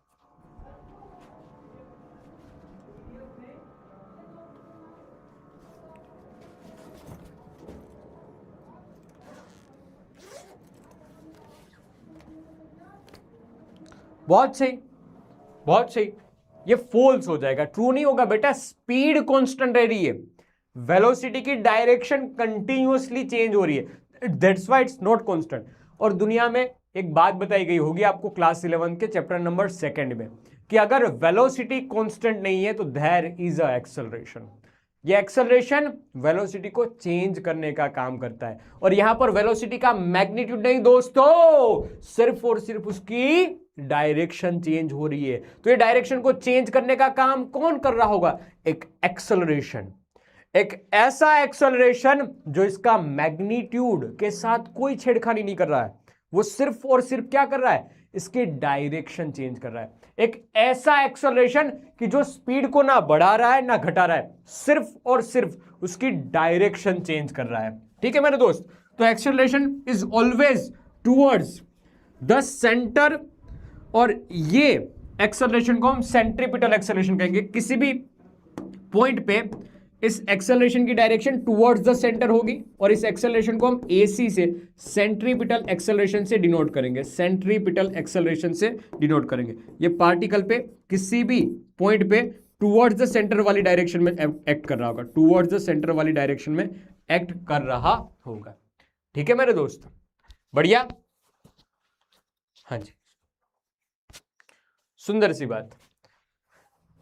बहुत सही, बहुत सही, ये फॉल्स हो जाएगा, ट्रू नहीं होगा बेटा। स्पीड कांस्टेंट रह रही है, वेलोसिटी की डायरेक्शन कंटिन्यूअसली चेंज हो रही है, that's why it's not constant. और दुनिया में एक बात बताई गई होगी आपको क्लास 11 के चैप्टर नंबर 2 में, कि अगर वेलोसिटी कांस्टेंट नहीं है तो देयर इज अ एक्सेलरेशन। ये एक्सेलरेशन वेलोसिटी को चेंज करने का काम करता है, और यहां पर वेलोसिटी का मैग्नीट्यूड नहीं दोस्तों, सिर्फ और सिर्फ उसकी डायरेक्शन चेंज हो रही है। तो ये डायरेक्शन को चेंज करने का काम कौन कर रहा होगा? एक एक्सेलरेशन, एक ऐसा एक्सेलरेशन जो इसका मैग्नीट्यूड के साथ कोई छेड़खानी नहीं कर रहा है, वो सिर्फ और सिर्फ क्या कर रहा है? इसकी डायरेक्शन चेंज कर रहा है। एक ऐसा एक्सेलरेशन कि जो स्पीड को ना बढ़ा रहा है ना घटा रहा है, सिर्फ और सिर्फ उसकी डायरेक्शन चेंज कर रहा है। ठीक है मेरे दोस्त, तो acceleration is always towards the centre, और ये एक्सेलरेशन को हम सेंट्रीपिटल एक्सेलरेशन कहेंगे। किसी भी पॉइंट पे इस एक्सेलरेशन की डायरेक्शन टुवर्ड्स द सेंटर होगी, और इस एक्सेलरेशन को हम एसी से सेंट्रीपिटल एक्सेलरेशन से डिनोट करेंगे, सेंट्रीपिटल एक्सेलरेशन से डिनोट करेंगे। ये पार्टिकल पे किसी भी पॉइंट पे टुवर्ड्स द सेंटर वाली डायरेक्शन में एक्ट कर रहा होगा, टुवर्ड्स द सेंटर वाली डायरेक्शन में एक्ट कर रहा होगा। ठीक है मेरे दोस्त, बढ़िया, हाँ जी, सुंदर सी बात।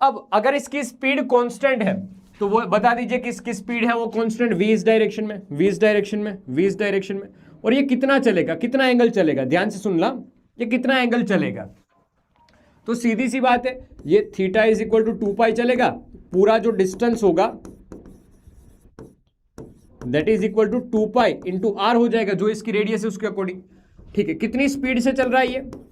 अब अगर इसकी स्पीड कांस्टेंट है तो वो बता दीजिए कि इसकी स्पीड है वो कांस्टेंट v इस डायरेक्शन में, v इस डायरेक्शन में, v इस डायरेक्शन में, और ये कितना चलेगा, कितना एंगल चलेगा, ध्यान से सुन ला, ये कितना एंगल चलेगा? तो सीधी सी बात है, ये theta is equal to 2 pi चलेगा, पूरा जो डिस्टेंस होगा that is equal to 2 pi into r हो जाएगा, जो इसकी रेडियस है उसके अकॉर्डिंग। ठीक है, कितनी स्पीड से चल रहा है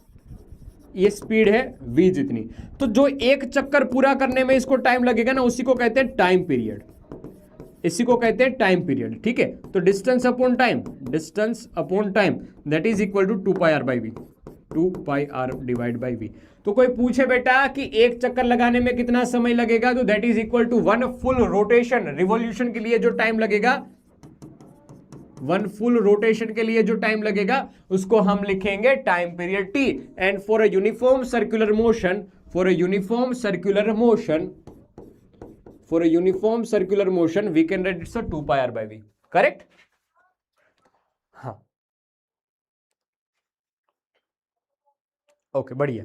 ये स्पीड है v जितनी। तो जो एक चक्कर पूरा करने में इसको टाइम लगेगा ना, उसी को कहते हैं टाइम पीरियड, इसी को कहते हैं टाइम पीरियड। ठीक है, तो distance upon time, distance upon time that is equal to 2 pi r by v, 2 pi r divide by v. तो कोई पूछे बेटा कि एक चक्कर लगाने में कितना समय लगेगा, तो that is equal to 1 full rotation, revolution के लिए जो टाइम लगेगा, 1 फुल रोटेशन के लिए जो टाइम लगेगा उसको हम लिखेंगे time period t। And for a uniform circular motion, for a uniform circular motion, for a uniform circular motion we can write it's 2 pi r by v, correct? हाँ, okay, बढ़िया।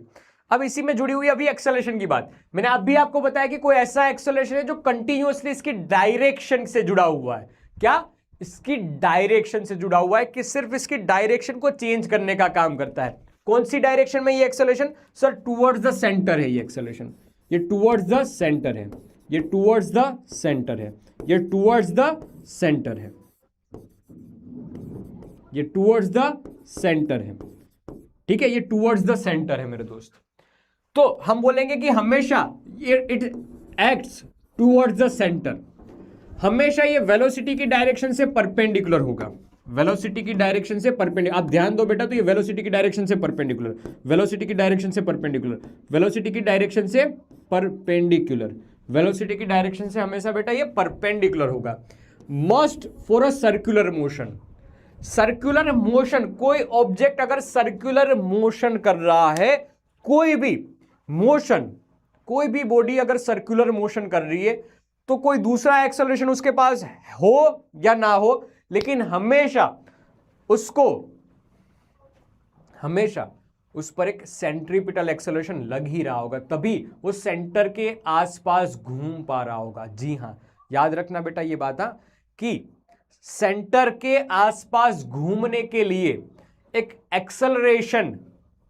अब इसी में जुड़ी हुई अभी एक्सेलरेशन की बात, मैंने अभी आपको बताया कि कोई ऐसा एक्सेलरेशन है जो कंटिन्यूअसली इसकी डायरेक्शन से जुड़ा हुआ है। क्या? इसकी डायरेक्शन से जुड़ा हुआ है, कि सिर्फ इसकी डायरेक्शन को चेंज करने का काम करता है। कौन सी डायरेक्शन में ये acceleration? Sir towards the centre है ये एक्सेलरेशन, ये टुवर्ड्स द सेंटर है, ये टुवर्ड्स द सेंटर है, ये टुवर्ड्स द सेंटर है, ये टुवर्ड्स द सेंटर है। ठीक है, ये टुवर्ड्स द सेंटर है मेरे दोस्त। तो हम बोलेंगे कि हमेशा ये it acts towards the centre, हमेशा ये वेलोसिटी की डायरेक्शन से परपेंडिकुलर होगा, वेलोसिटी की डायरेक्शन से परपेंडिकुलर। आप ध्यान दो बेटा, तो ये वेलोसिटी की डायरेक्शन से परपेंडिकुलर, वेलोसिटी की डायरेक्शन से परपेंडिकुलर, वेलोसिटी की डायरेक्शन से परपेंडिकुलर, वेलोसिटी की डायरेक्शन से हमेशा बेटा ये परपेंडिकुलर होगा। Must for a circular motion, circular motion, कोई ऑब्जेक्ट अगर सर्कुलर मोशन कर रहा है, कोई भी मोशन, कोई भी बॉडी अगर सर्कुलर मोशन कर रही है, तो कोई दूसरा एक्सेलरेशन उसके पास हो या ना हो, लेकिन हमेशा उसको, हमेशा उस पर एक सेंट्रीपिटल एक्सेलरेशन लग ही रहा होगा, तभी वो सेंटर के आसपास घूम पा रहा होगा। जी हां, याद रखना बेटा ये बात, कि सेंटर के आसपास घूमने के लिए एक एक्सेलरेशन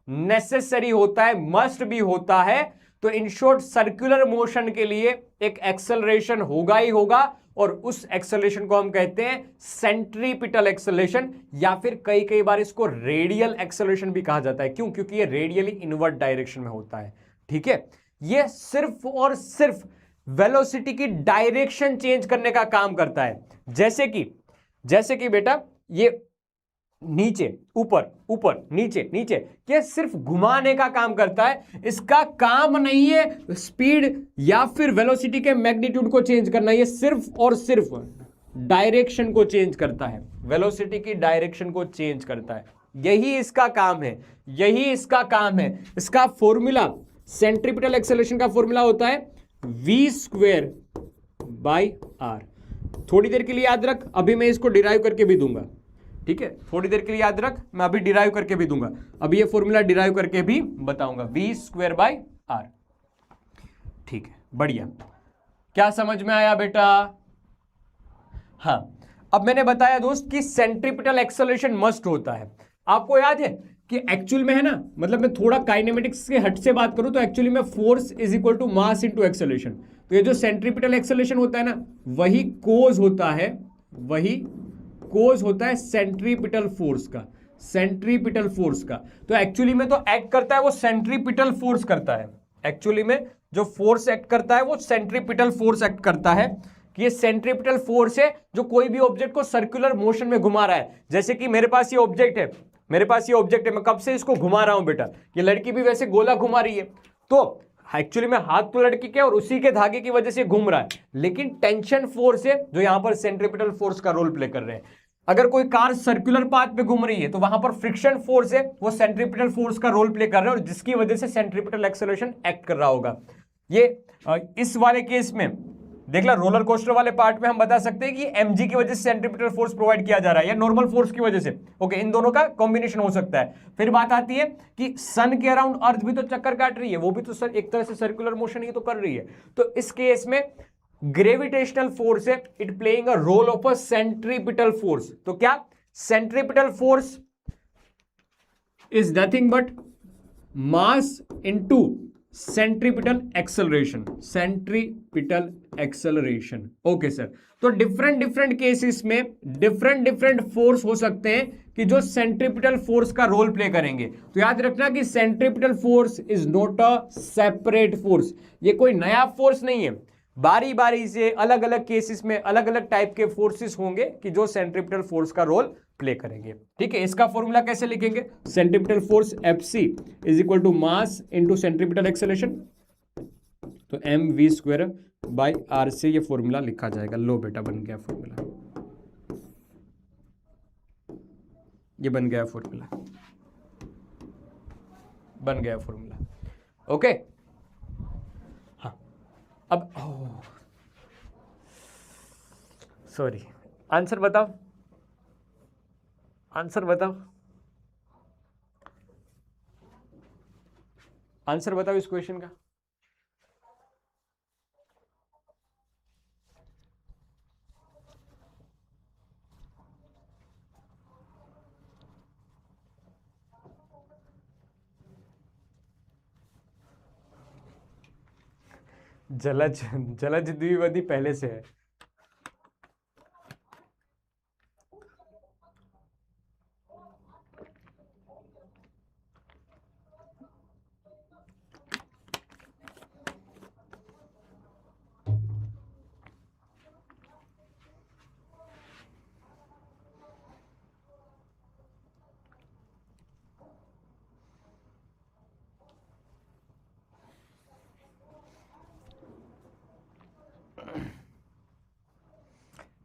नेसेसरी होता है, मस्ट भी होता है। तो इन शॉर्ट सर्कुलर मोशन के लिए एक एक्सेलरेशन होगा ही होगा, और उस एक्सेलरेशन को हम कहते हैं सेंट्रीपिटल एक्सेलरेशन, या फिर कई कई बार इसको रेडियल एक्सेलरेशन भी कहा जाता है। क्यों? क्योंकि ये रेडियली इनवर्ट डायरेक्शन में होता है। ठीक है, ये सिर्फ और सिर्फ वेलोसिटी की डायरेक्शन चेंज करने का काम करता है। जैसे कि बेटा ये नीचे ऊपर ऊपर नीचे नीचे, ये सिर्फ घुमाने का काम करता है। इसका काम नहीं है स्पीड या फिर वेलोसिटी के मैग्नीट्यूड को चेंज करना, ये सिर्फ और सिर्फ डायरेक्शन को चेंज करता है, वेलोसिटी की डायरेक्शन को चेंज करता है। यही इसका काम है, यही इसका काम है। इसका फॉर्मूला, सेंट्रीपिटल एक्सेलरेशन का फॉर्मूला होता है v²/r। थोड़ी देर के लिए याद रख, अभी मैं इसको डिराइव करके भी दूंगा। ठीक है, थोड़ी देर के लिए याद रख, मैं अभी डिराइव करके भी दूंगा, अभी ये फॉर्मूला डिराइव करके भी बताऊंगा, v²/r। ठीक है, बढ़िया। क्या समझ में आया बेटा? हाँ, अब मैंने बताया दोस्त कि सेंट्रीपिटल एक्सेलरेशन मस्ट होता है। आपको याद है कि एक्चुअल में है ना, मतलब मैं थोड़ा काइनेमेटिक्स के हट से बात करूं तो एक्चुअली में force is equal to mass into acceleration. तो ये जो सेंट्रीपिटल एक्सेलरेशन होता है ना, वही कोज होता है, वही कोज होता है सेंट्रीपिटल फोर्स का, सेंट्रीपिटल फोर्स का। तो एक्चुअली में तो एक्ट करता है वो सेंट्रीपिटल फोर्स करता है। एक्चुअली में जो फोर्स एक्ट करता है वो सेंट्रीपिटल फोर्स एक्ट करता है, कि ये सेंट्रीपिटल फोर्स है जो कोई भी ऑब्जेक्ट को सर्कुलर मोशन में घुमा रहा है। जैसे कि मेरे पास ये ऑब्जेक्ट है, मेरे पास ये ऑब्जेक्ट है, मैं कब से इसको घुमा रहा हूं बेटा, ये लड़की भी वैसे गोला घुमा रही है। तो एक्चुअली में हाथ तो लड़की के और उसी के धागे की वजह से घूम रहा है, लेकिन टेंशन फोर्स है जो यहां पर सेंट्रीपिटल फोर्स का रोल प्ले कर रहे हैं। अगर कोई कार सर्कुलर पाथ पे घूम रही है तो वहां पर फ्रिक्शन फोर्स है, वो सेंट्रीपिटल फोर्स का रोल प्ले कर रहा है, और जिसकी वजह से सेंट्रीपिटल एक्सेलरेशन एक्ट कर रहा होगा। ये इस वाले केस में देख ला, रोलर कोस्टर वाले पार्ट में हम बता सकते हैं कि mg की वजह से सेंट्रीपिटल फोर्स प्रोवाइड किया जा रहा है या नॉर्मल फोर्स की वजह से। ओके, इन दोनों का कॉम्बिनेशन हो सकता है। फिर बात आती है कि सन के अराउंड अर्थ भी तो चक्कर काट रही है, वो भी तो एक तरह से सर्कुलर मोशन ही तो कर रही है। तो इस केस में ग्रेविटेशनल फोर्स है, it playing a role of a centripetal force. तो क्या centripetal force is nothing but mass into centripetal acceleration, centripetal acceleration. Okay sir, तो डिफरेंट केसेस में डिफरेंट फोर्स हो सकते हैं कि जो सेंट्रीपिटल फोर्स का रोल प्ले करेंगे। तो याद रखना कि centripetal force is not a separate force, ये कोई नया फोर्स नहीं है। बारी बारी से अलग अलग केसेस में अलग अलग टाइप के फोर्सेस होंगे कि जो सेंट्रीपिटल फोर्स का रोल प्ले करेंगे। ठीक है, इसका फॉर्मूला कैसे लिखेंगे? Centripetal force Fc is equal to mass into centripetal acceleration, तो mv²/r से ये फॉर्मूला लिखा जाएगा। लो बेटा, बन गया फॉर्मूला, ये बन गया फॉर्मूला, बन गया फॉर्मूला। ओके, हाँ, अब सॉरी, आंसर बताओ, आंसर बताओ, आंसर बताओ इस क्वेश्चन का। जलज जलज द्विविधि पहले से है।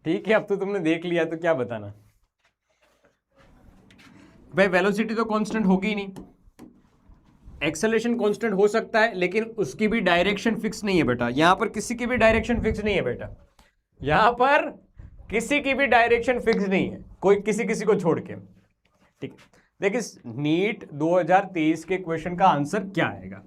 ठीक है, अब तो तुमने देख लिया तो क्या बताना भाई। वेलोसिटी तो कांस्टेंट होगी ही नहीं, एक्सेलरेशन कांस्टेंट हो सकता है लेकिन उसकी भी डायरेक्शन फिक्स नहीं है बेटा। यहां पर किसी की भी डायरेक्शन फिक्स नहीं है बेटा, यहां पर किसी की भी डायरेक्शन फिक्स नहीं है, कोई किसी को छोड़ के। ठीक है, देखिए नीट 2023 के क्वेश्चन का आंसर क्या आएगा।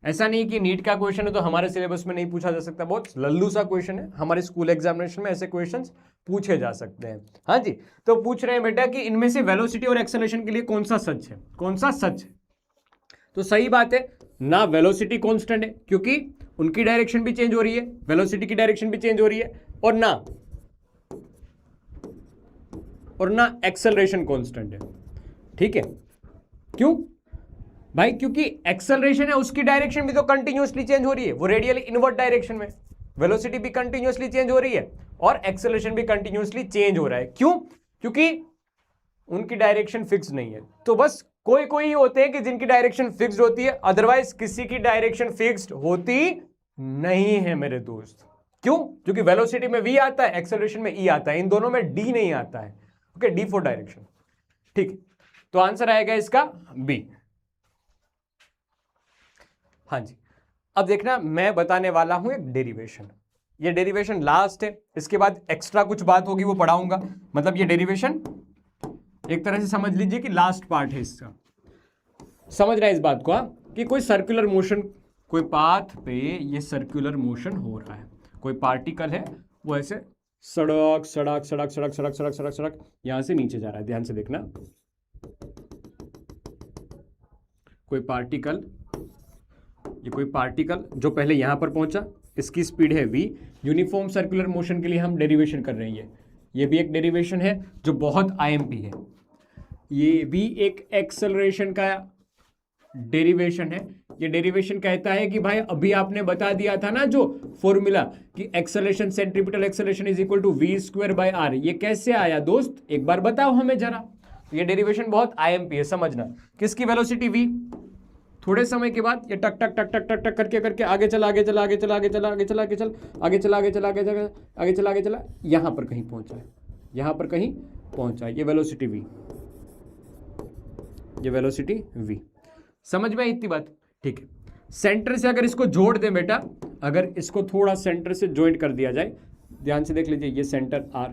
ऐसा नहीं कि नीट का क्वेश्चन है तो हमारे सिलेबस में नहीं पूछा जा सकता, बहुत लल्लू सा क्वेश्चन है, हमारे स्कूल एग्जामिनेशन में ऐसे क्वेश्चंस पूछे जा सकते हैं। हाँ जी, तो पूछ रहे हैं बेटा कि इनमें से वेलोसिटी और एक्सेलरेशन के लिए कौन सा सच है, कौन सा सच है। तो सही बात है ना, वेलोसिटी कांस्टेंट है क्योंकि उनकी डायरेक्शन भी चेंज हो रही है, वेलोसिटी की डायरेक्शन भी चेंज हो रही है, और ना और ना एक्सेलरेशन कांस्टेंट है। ठीक है, क्यों भाई? क्योंकि एक्सेलरेशन है उसकी डायरेक्शन भी तो कंटिन्यूअसली चेंज हो रही है, वो रेडियली इनवर्ट डायरेक्शन में, वेलोसिटी भी कंटिन्यूअसली चेंज हो रही है और एक्सेलरेशन भी कंटिन्यूअसली चेंज हो रहा है। क्यों? क्योंकि उनकी डायरेक्शन फिक्स नहीं है। तो बस कोई कोई होते हैं कि जिनकी डायरेक्शन फिक्स्ड होती है, अदरवाइज किसी की डायरेक्शन फिक्स्ड होती नहीं है मेरे दोस्त। क्यों? क्योंकि वेलोसिटी में v आता है, एक्सेलरेशन में e आता है, इन दोनों में d नहीं आता है। Okay, d for direction. ठीक है, तो आंसर आएगा इसका b। हाँ जी, अब देखना मैं बताने वाला हूं एक डेरिवेशन। ये डेरिवेशन लास्ट है, इसके बाद एक्स्ट्रा कुछ बात होगी वो पढ़ाऊंगा। मतलब ये डेरिवेशन एक तरह से समझ लीजिए कि लास्ट पार्ट है इसका। समझ रहा है इस बात को कि कोई सर्कुलर मोशन, कोई पाथ पे ये सर्कुलर मोशन हो रहा है, कोई पार्टिकल है वो ऐसे सड़क सड़क सड़क सड़क सड़क सड़क सड़क सड़क यहां से नीचे जा रहा है। ध्यान से देखना, कोई पार्टिकल, ये कोई पार्टिकल जो पहले यहां पर पहुंचा, इसकी स्पीड है v। यूनिफॉर्म सर्कुलर मोशन के लिए हम डेरिवेशन कर रहे हैं। ये भी एक डेरिवेशन है जो बहुत आईएमपी है। ये भी एक एक्सेलरेशन का डेरिवेशन है। ये डेरिवेशन कहता है कि भाई अभी आपने बता दिया था ना जो फॉर्मूला कि acceleration centripetal acceleration is equal to v square by r, ये कैसे आया दोस्त? एक बार बताओ हमें जरा। ये डेरिवेशन बहुत आईएमपी है, समझना। किसकी वेलोसिटी v? थोड़े समय के बाद ये टक टक टक टक टक टक करके करके आगे चला आगे चला आगे चला आगे चला आगे चला आगे चल आगे चला आगे चला आगे चला आगे चला आगे चला यहां पर कहीं पहुंचा है, यहां पर कहीं पहुंचा है। ये वेलोसिटी v, ये वेलोसिटी v। समझ में आई इतनी बात? ठीक है, सेंटर से अगर इसको जोड़ दें बेटा, अगर इसको थोड़ा सेंटर से ज्वाइंट कर दिया जाए, ध्यान से देख लीजिए, ये सेंटर r,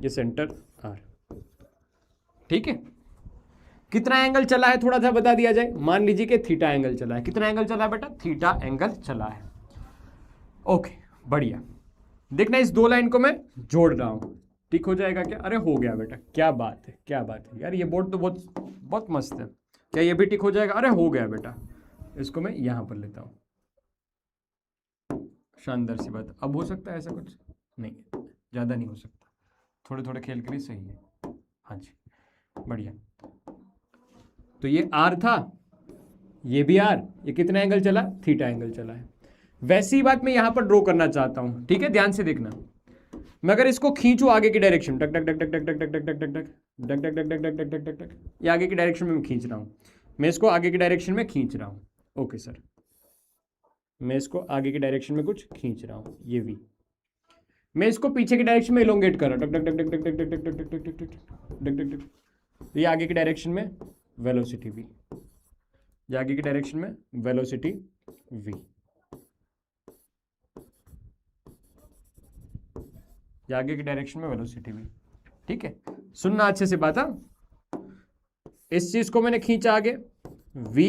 ये सेंटर r। ठीक है, कितना एंगल चला है थोड़ा सा बता दिया जाए। मान लीजिए कि थीटा एंगल चला है। कितना एंगल चला है बेटा? थीटा एंगल चला है। ओके, बढ़िया। देखना इस दो लाइन को मैं जोड़ रहा हूं, ठीक हो जाएगा क्या? अरे हो गया बेटा, क्या बात है, क्या बात है यार, ये बोर्ड तो बहुत बहुत मस्त है। क्या ये भी टिक हो जाएगा? अरे हो गया बेटा, इसको मैं यहां पर लेता हूं। शानदार सी बात। अब हो सकता है ऐसा कुछ? नहीं, ज्यादा नहीं हो सकता, थोड़े थोड़े खेल के लिए सही है। हाँ जी, बढ़िया। तो ये r था, ये भी r, ये कितना एंगल चला? थीटा एंगल चला है। वैसी बात मैं यहां पर ड्रॉ करना चाहता हूं। ठीक है, ध्यान से देखना। मैं अगर इसको खींचूं आगे की डायरेक्शन, टक टक टक टक टक टक टक टक टक टक टक टक टक टक टक टक टक टक टक, ये आगे की डायरेक्शन में मैं खींच रहा हूं। मैं इसको आगे की डायरेक्शन में खींच रहा हूं। ओके सर, मैं इसको आगे की डायरेक्शन में कुछ खींच रहा हूं, ये v। मैं इसको पीछे की डायरेक्शन में इलोंगेट कर रहा हूं, टक टक टक टक टक टक टक टक टक टक टक टक टक। ये आगे की डायरेक्शन में वेलोसिटी v, ये आगे की डायरेक्शन में वेलोसिटी v, ये आगे की डायरेक्शन में वेलोसिटी v। ठीक है, सुनना अच्छे से बात। इस चीज को मैंने खींचा आगे v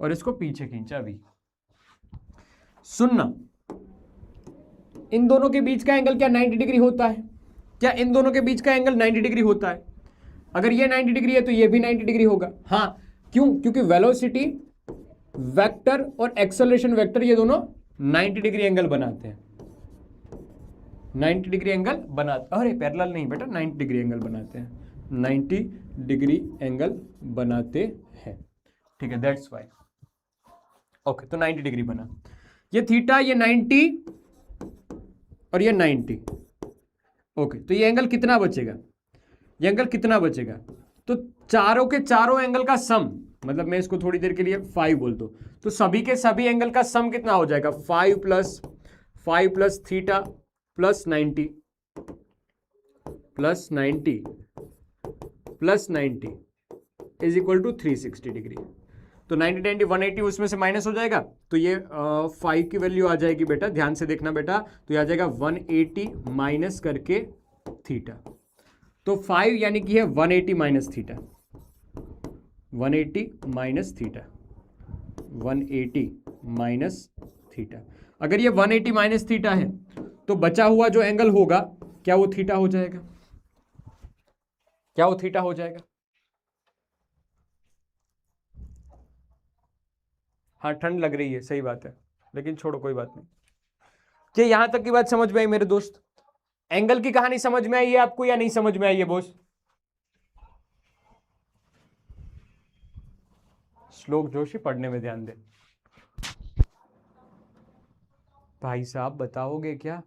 और इसको पीछे खींचा v। सुनना, इन दोनों के बीच का एंगल क्या 90 डिग्री होता है? क्या इन दोनों के बीच का एंगल 90 डिग्री होता है? अगर ये 90 डिग्री है तो ये भी 90 डिग्री होगा। हाँ, क्यों? क्योंकि वेलोसिटी वेक्टर और एक्सेलरेशन वेक्टर ये दोनों 90 डिग्री एंगल बनाते हैं। 90 डिग्री एंगल बनाते, अरे पैरेलल नहीं बेटा, 90 डिग्री एंगल बनाते हैं, 90 डिग्री एंगल बनाते हैं। ठीक है, दैट्स वाई। ओके, तो 90 डिग्री बना। ये थीटा, ये 90 और ये 90। ओके, तो ये एंगल कितना बचेगा? ये एंगल कितना बचेगा? तो चारों के चारों एंगल का सम, मतलब मैं इसको थोड़ी देर के लिए 5 बोल दूं, तो सभी के सभी एंगल का सम कितना हो जाएगा? 5 plus theta plus 90 plus 90 plus 90 is equal to 360 degree. तो 90 90 180 उसमें से माइनस हो जाएगा, तो ये 5 की वैल्यू आ जाएगी बेटा। ध्यान से देखना बेटा, तो ये आ जाएगा 180 माइनस करके थीटा। तो 5 यानी कि है 180 minus theta, 180 minus theta, 180 minus theta. अगर ये 180 माइनस थीटा है तो बचा हुआ जो एंगल होगा, क्या वो थीटा हो जाएगा? क्या वो थीटा हो जाएगा? हाँ, ठंड लग रही है, सही बात है, लेकिन छोड़ो, कोई बात नहीं। क्या यहां तक की बात समझ में आई मेरे दोस्त? एंगल की कहानी समझ में आई है आपको या नहीं समझ में आई है बॉस? श्लोक जोशी पढ़ने में ध्यान दे। भाई साहब बताओगे क्या?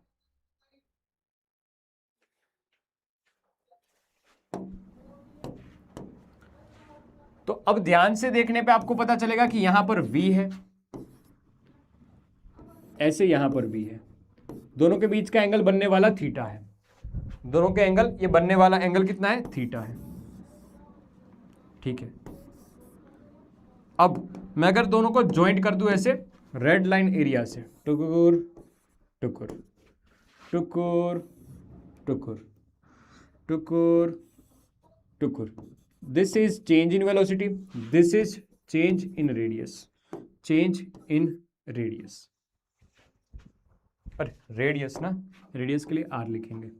तो अब ध्यान से देखने पे आपको पता चलेगा कि यहां पर V है, ऐसे यहां पर V है, दोनों के बीच का एंगल बनने वाला थीटा है। दोनों के एंगल, ये बनने वाला एंगल कितना है? थीटा है। ठीक है, अब मैं अगर दोनों को ज्वाइंट कर दूं ऐसे रेड लाइन एरिया से, टुकुर टुकुर टुकुर टुकुर टुकुर टुकुर, this is change in velocity, this is change in radius, change in radius. अरे रेडियस ना, रेडियस के लिए आर लिखेंगे।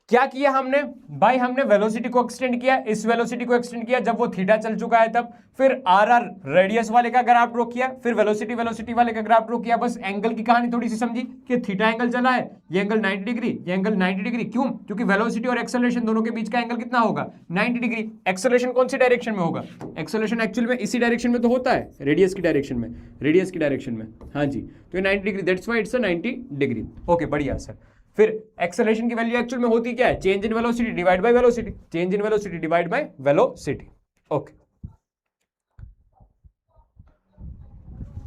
क्या किया हमने भाई? हमने वेलोसिटी को एक्सटेंड किया, इस वेलोसिटी को एक्सटेंड किया जब वो थीटा चल चुका है तब, फिर आर आर रेडियस वाले का ग्राफ ड्रॉ किया, फिर वेलोसिटी वेलोसिटी वाले का ग्राफ ड्रॉ किया। बस एंगल की कहानी थोड़ी सी समझी कि थीटा एंगल चला है, ये एंगल 90 डिग्री, ये एंगल 90 डिग्री। क्यों? क्योंकि वेलोसिटी और एक्सेलरेशन दोनों के बीच का एंगल कितना होगा? 90 डिग्री। एक्सेलरेशन कौन सी डायरेक्शन में होगा? एक्सेलरेशन एक्चुअल में इसी डायरेक्शन में तो होता है, रेडियस की डायरेक्शन में, रेडियस की डायरेक्शन में। हाँ जी, तो ये 90 degree, that's why it's a 90 degree. Okay, बढ़िया सर। फिर एक्सेलरेशन की वैल्यू एक्चुअल में होती क्या है? Change in velocity divide by velocity, change in velocity divide by velocity. Okay,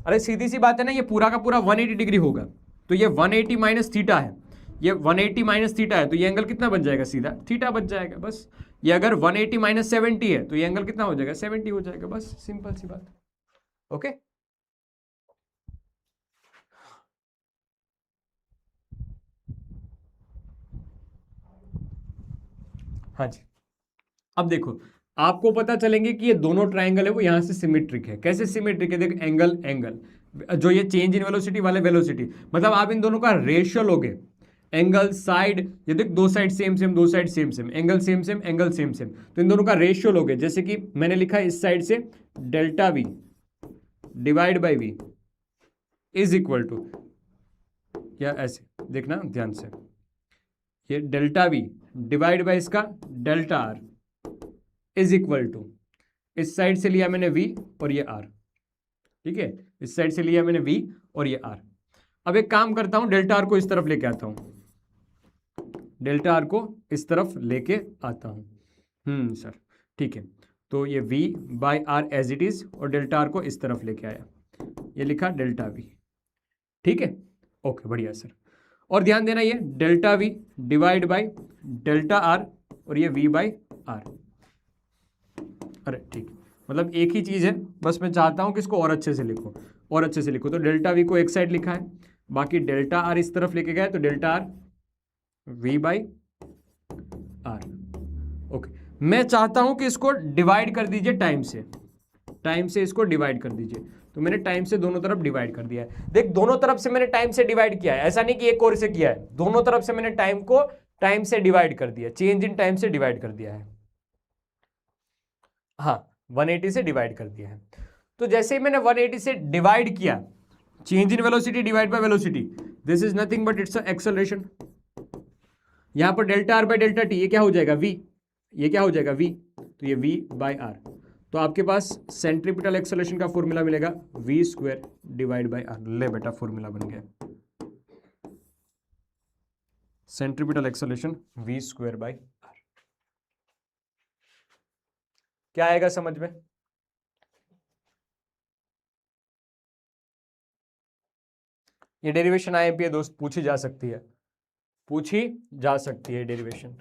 अरे सीधी सी बात है ना, ये पूरा का पूरा 180 डिग्री होगा, तो ये 180 माइनस थीटा है, ये 180 माइनस थीटा है, तो ये एंगल कितना बन जाएगा? सीधा थीटा बच जाएगा। बस ये अगर 180 माइनस 70 है तो ये एंगल कितना हो जाएगा? 70 हो जाएगा। बस सिंपल सी बात। ओके, हाँ जी। अब देखो, आपको पता चलेंगे कि ये दोनों ट्रायंगल है वो यहां से सिमेट्रिक है। कैसे सिमेट्रिक है? देख, एंगल एंगल जो ये चेंज इन वेलोसिटी वाले वेलोसिटी, मतलब आप इन दोनों का रेशियो लोगे, एंगल साइड, ये देख दो साइड सेम सेम, दो side same same, angle same same, angle same same, तो इन दोनों का रेशियो लोगे। जैसे कि मैंने लिखा है इस साइड से delta v divide by v is equal to, या ऐसे देखना ध्यान से, ये डेल्टा वी डिवाइड बाई इसका delta r is equal to, इस साइड से लिया मैंने v और ये r, ठीक है, इस साइड से लिया मैंने v और ये r। अब एक काम करता हूं, डेल्टा r को इस तरफ लेके आता हूं, डेल्टा r को इस तरफ लेके आता हूं। सर ठीक है, तो ये v by r as it is और डेल्टा r को इस तरफ लेके आया, ये लिखा डेल्टा v। ठीक है, ओके, बढ़िया सर। और ध्यान देना, ये delta v divide by delta r और ये v बाई आर। अरे ठीक, मतलब एक ही चीज़ है, बस मैं चाहता हूं कि इसको और अच्छे से लिखो, और अच्छे से लिखो। तो डेल्टा वी को एक साइड लिखा है, बाकी डेल्टा आर इस तरफ लेके गए, तो delta r v by r. Okay, मैं चाहता हूं कि इसको डिवाइड कर दीजिए टाइम से, टाइम से इसको डिवाइड कर दीजिए। तो मैंने टाइम से दोनों तरफ डिवाइड कर दिया है। देख, दोनों तरफ से मैंने टाइम से डिवाइड किया है, ऐसा नहीं कि एक और से किया है, दोनों तरफ से मैंने टाइम को टाइम से डिवाइड कर दिया, चेंज इन टाइम से डिवाइड कर दिया है। हाँ, 180 से डिवाइड कर दिया है। तो जैसे ही मैंने 180 से डिवाइड किया, change in velocity divide by velocity, this is nothing but it's acceleration. यहां पर delta R by delta T, ये क्या हो जाएगा? v, ये क्या हो जाएगा? v, तो ये v बाय आर। तो आपके पास सेंट्रीपिटल एक्सेलरेशन का फॉर्मूला मिलेगा v square divide by r. ले बेटा, फॉर्मूला बन गया, centripetal acceleration v square by r. क्या आएगा समझ में? ये डेरिवेशन आईएमपी है दोस्त, पूछी जा सकती है, पूछी जा सकती है डेरिवेशन।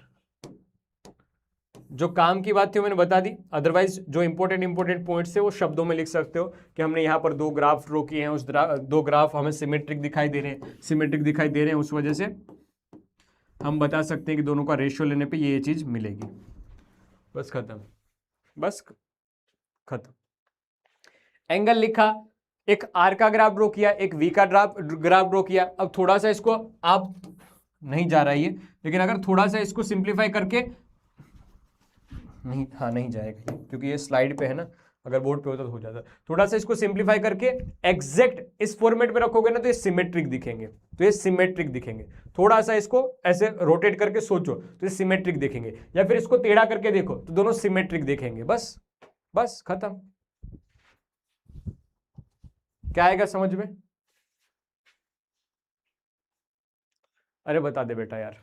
जो काम की बात थी वो मैंने बता दी, अदरवाइज जो इंपॉर्टेंट पॉइंट्स थे वो शब्दों में लिख सकते हो कि हमने यहाँ पर दो ग्राफ ड्रॉ किए हैं, उस दो ग्राफ हमें सिमेट्रिक दिखाई दे रहे हैं, सिमेट्रिक दिखाई दे रहे हैं, उस वजह से हम बता सकते हैं कि दोनों का रेशियो लेने पे ये चीज मिलेगी। बस खत्म, बस खत्म। एंगल लिखा, एक आर का ग्राफ ड्रॉ किया, एक वी का ग्राफ ड्रॉ किया। अब थोड़ा सा इसको, आप नहीं जा रहा है ये, लेकिन अगर थोड़ा सा इसको सिंप्लीफाई करके, नहीं, हाँ नहीं जाएगा ये, क्योंकि ये स्लाइड पे है ना, अगर बोर्ड पे होता तो हो जाता। थोड़ा सा इसको सिंप्लीफाई करके एग्जैक्ट इस फॉर्मेट में रखोगे ना तो ये सिमेट्रिक दिखेंगे, तो ये सिमेट्रिक दिखेंगे। थोड़ा सा इसको ऐसे रोटेट करके सोचो तो ये सिमेट्रिक दिखेंगे, या फिर इसको टेढ़ा करके देखो तो दोनों सिमेट्रिक दिखेंगे। बस बस खत्म। क्या आएगा समझ में? अरे बता दे बेटा यार।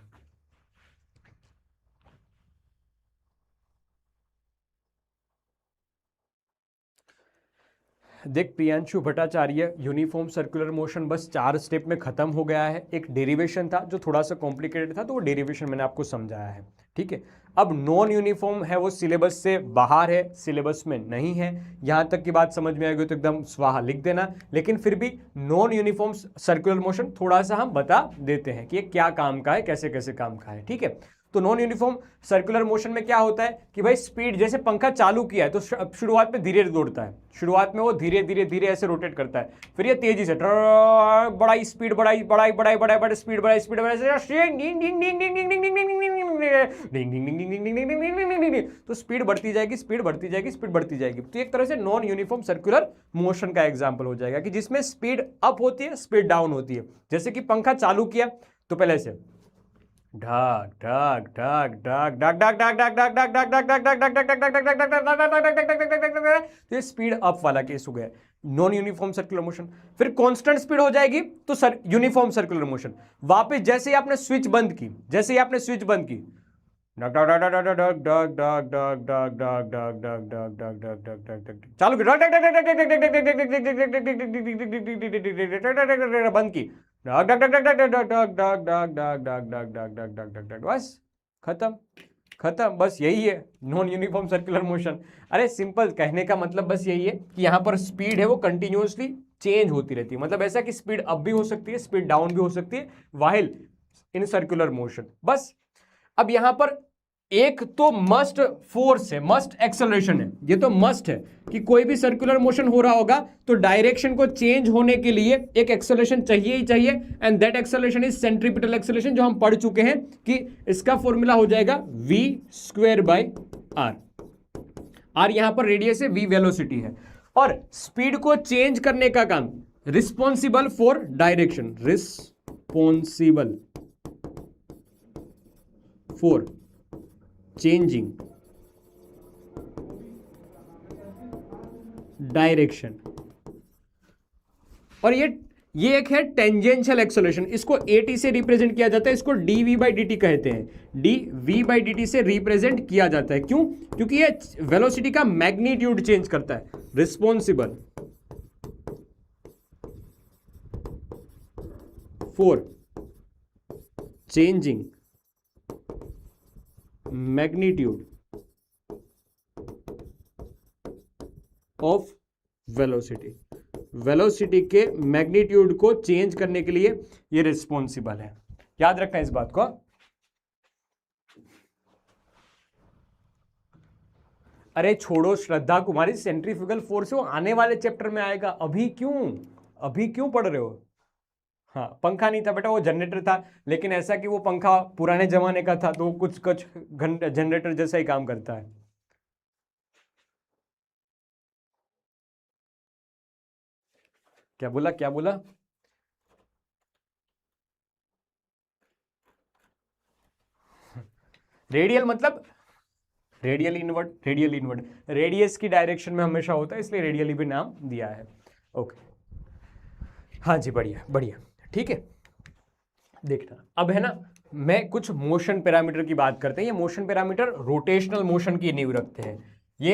देख Priyanshu Bhattacharya, uniform circular motion बस 4 स्टेप में खत्म हो गया है। एक डेरिवेशन था जो थोड़ा सा कॉम्प्लिकेटेड था, तो वो डेरिवेशन मैंने आपको समझाया है, ठीक है। अब नॉन यूनिफॉर्म है वो सिलेबस से बाहर है, सिलेबस में नहीं है। यहां तक की बात समझ में आएगी तो एकदम स्वाहा लिख देना, लेकिन फिर भी नॉन यूनिफॉर्म सर्कुलर मोशन थोड़ा सा हम बता देते हैं कि ये क्या काम का है, कैसे कैसे काम का है, ठीक है। तो नॉन यूनिफॉर्म सर्कुलर मोशन में क्या होता है कि भाई स्पीड, जैसे पंखा चालू किया है तो शुरुआत में धीरे दौड़ता है, शुरुआत में वो धीरे धीरे धीरे ऐसे रोटेट करता है, फिर ये तेजी से बड़ा स्पीड बढ़ाई बढ़ाई बढ़ाई बढ़ाई बढ़ाई स्पीड बढ़ाई स्पीड तो स्पीड बढ़ती जाएगी स्पीड बढ़ती जाएगी स्पीड बढ़ती जाएगी। तो एक तरह से नॉन यूनिफॉर्म सर्कुलर मोशन का एग्जांपल हो जाएगा कि जिसमें स्पीड अप होती है स्पीड डाउन होती है। जैसे कि पंखा चालू किया तो पहले से ढाक ढाक ढाक ढाक ढाक ढाक ढाक ढाक ढाक ढाक ढाक ढाक ढाक ढाक ढाक ढाक ढाक ढाक, तो ये स्पीड अप वाला केस हो गया नॉन यूनिफॉर्म सर्कुलर मोशन। फिर कांस्टेंट स्पीड हो जाएगी तो यूनिफॉर्म सर्कुलर मोशन। वापस जैसे ही आपने स्विच बंद की, जैसे ही आपने स्विच बंद की, चालू की बंद की, बस खत्म खत्म। बस यही है नॉन यूनिफॉर्म सर्कुलर मोशन। अरे सिंपल कहने का मतलब बस यही है कि यहां पर स्पीड है वो कंटिन्यूअसली चेंज होती रहती है। मतलब ऐसा कि स्पीड अप भी हो सकती है, स्पीड डाउन भी हो सकती है व्हाइल इन सर्कुलर मोशन। बस अब यहां पर एक तो मस्ट फोर्स है, मस्ट एक्सेलरेशन है। ये तो मस्ट है कि कोई भी सर्कुलर मोशन हो रहा होगा तो डायरेक्शन को चेंज होने के लिए एक एक्सेलरेशन चाहिए ही चाहिए, and that acceleration is centripetal acceleration, जो हम पढ़ चुके हैं कि इसका फॉर्मूला हो जाएगा v²/r। r यहां पर रेडियस है, v वेलोसिटी है, और स्पीड को चेंज करने का काम responsible for direction, responsible for changing direction. और ये एक है टेंजेंशियल एक्सेलरेशन, इसको at से रिप्रेजेंट किया जाता है, इसको dv/dt कहते हैं। dv/dt से रिप्रेजेंट किया जाता है, क्यों? क्योंकि ये वेलोसिटी का मैग्नीट्यूड चेंज करता है। Responsible for changing magnitude of velocity, velocity के मैग्नीट्यूड को चेंज करने के लिए ये रिस्पॉन्सिबल है। याद रखना इस बात को। अरे छोड़ो श्रद्धा कुमारी, सेंट्रीफ्यूगल फोर्स वो आने वाले चैप्टर में आएगा, अभी क्यों पढ़ रहे हो? हाँ, पंखा नहीं था बेटा, वो जनरेटर था, लेकिन ऐसा कि वो पंखा पुराने जमाने का था तो कुछ जनरेटर जैसा ही काम करता है। क्या बोला? रेडियल मतलब रेडियल इनवर्ड, रेडियस की डायरेक्शन में हमेशा होता है, इसलिए रेडियली भी नाम दिया है। ओके, हाँ जी, बढ़िया, ठीक है। देखना अब है ना, मैं कुछ मोशन पैरामीटर की बात करते हैं। ये मोशन पैरामीटर रोटेशनल मोशन की नींव रखते हैं। ये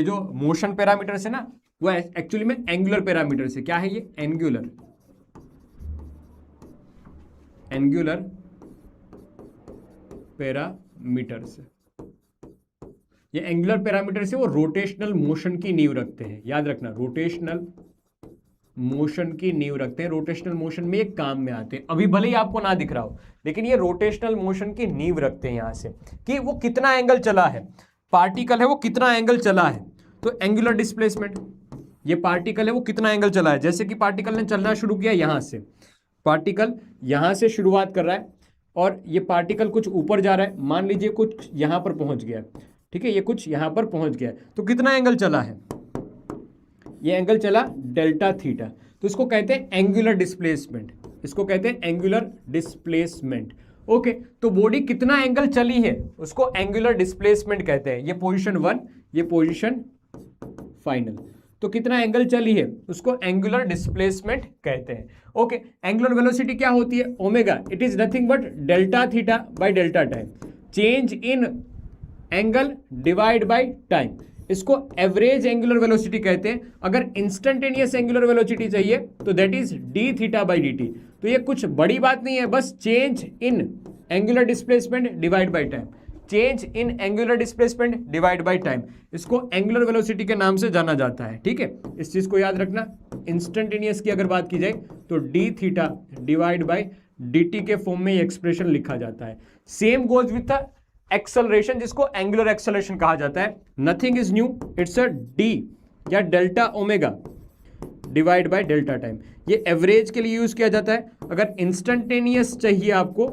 जो मोशन पैरामीटर है ना, वो एक्चुअली में एंगुलर पैरामीटर से, क्या है ये? एंगुलर पैरामीटर से, ये एंगुलर पैरामीटर से वो रोटेशनल मोशन की नींव रखते हैं। याद रखना, रोटेशनल मोशन की नींव रखते हैं। रोटेशनल मोशन में ये काम में आते हैं। अभी भले ही आपको ना दिख रहा हो, लेकिन ये रोटेशनल मोशन की नींव रखते हैं यहां से कि वो कितना एंगल चला है, पार्टिकल है वो कितना एंगल चला है। तो एंगुलर डिस्प्लेसमेंट, ये पार्टिकल है वो कितना एंगल चला है। जैसे कि पार्टिकल ने चलना शुरू किया यहां से, पार्टिकल यहां से शुरुआत कर रहा है और ये पार्टिकल कुछ ऊपर जा रहा है, मान लीजिए कुछ यहां पर पहुंच गया, ठीक है, ये कुछ यहां पर पहुंच गया है। तो कितना एंगल चला है, ये एंगल चला डेल्टा थीटा, तो इसको कहते हैं एंगुलर डिस्प्लेसमेंट, इसको कहते हैं एंगुलर डिस्प्लेसमेंट। ओके, तो बॉडी कितना एंगल चली है उसको एंगुलर डिस्प्लेसमेंट कहते हैं। ये पोजीशन 1, ये पोजीशन फाइनल, तो कितना एंगल चली है उसको एंगुलर डिस्प्लेसमेंट कहते हैं। ओके, एंगुलर वेलोसिटी क्या होती है, omega, it is nothing but delta theta by delta time, change in angle divide by time, इसको एवरेज एंगुलर वेलोसिटी कहते हैं। अगर इंस्टेंटेनियस एंगुलर वेलोसिटी चाहिए तो that is D theta by d t. तो ये कुछ बड़ी बात नहीं है, बस change in angular displacement divide by time, change in angular displacement divide by time, इसको एंगुलर वेलोसिटी के नाम से जाना जाता है। ठीक है, इस चीज को याद रखना। इंस्टेंटेनियस की अगर बात की जाए तो d theta divide by d t के फॉर्म में ये एक्सप्रेशन लिखा जाता है। Same goes with the acceleration, जिसको एंगुलर एक्सेलरेशन कहा जाता है। Nothing is new, it's a d या delta omega divide by delta time. ये एवरेज के लिए यूज किया जाता है। अगर इंस्टेंटेनियस चाहिए आपको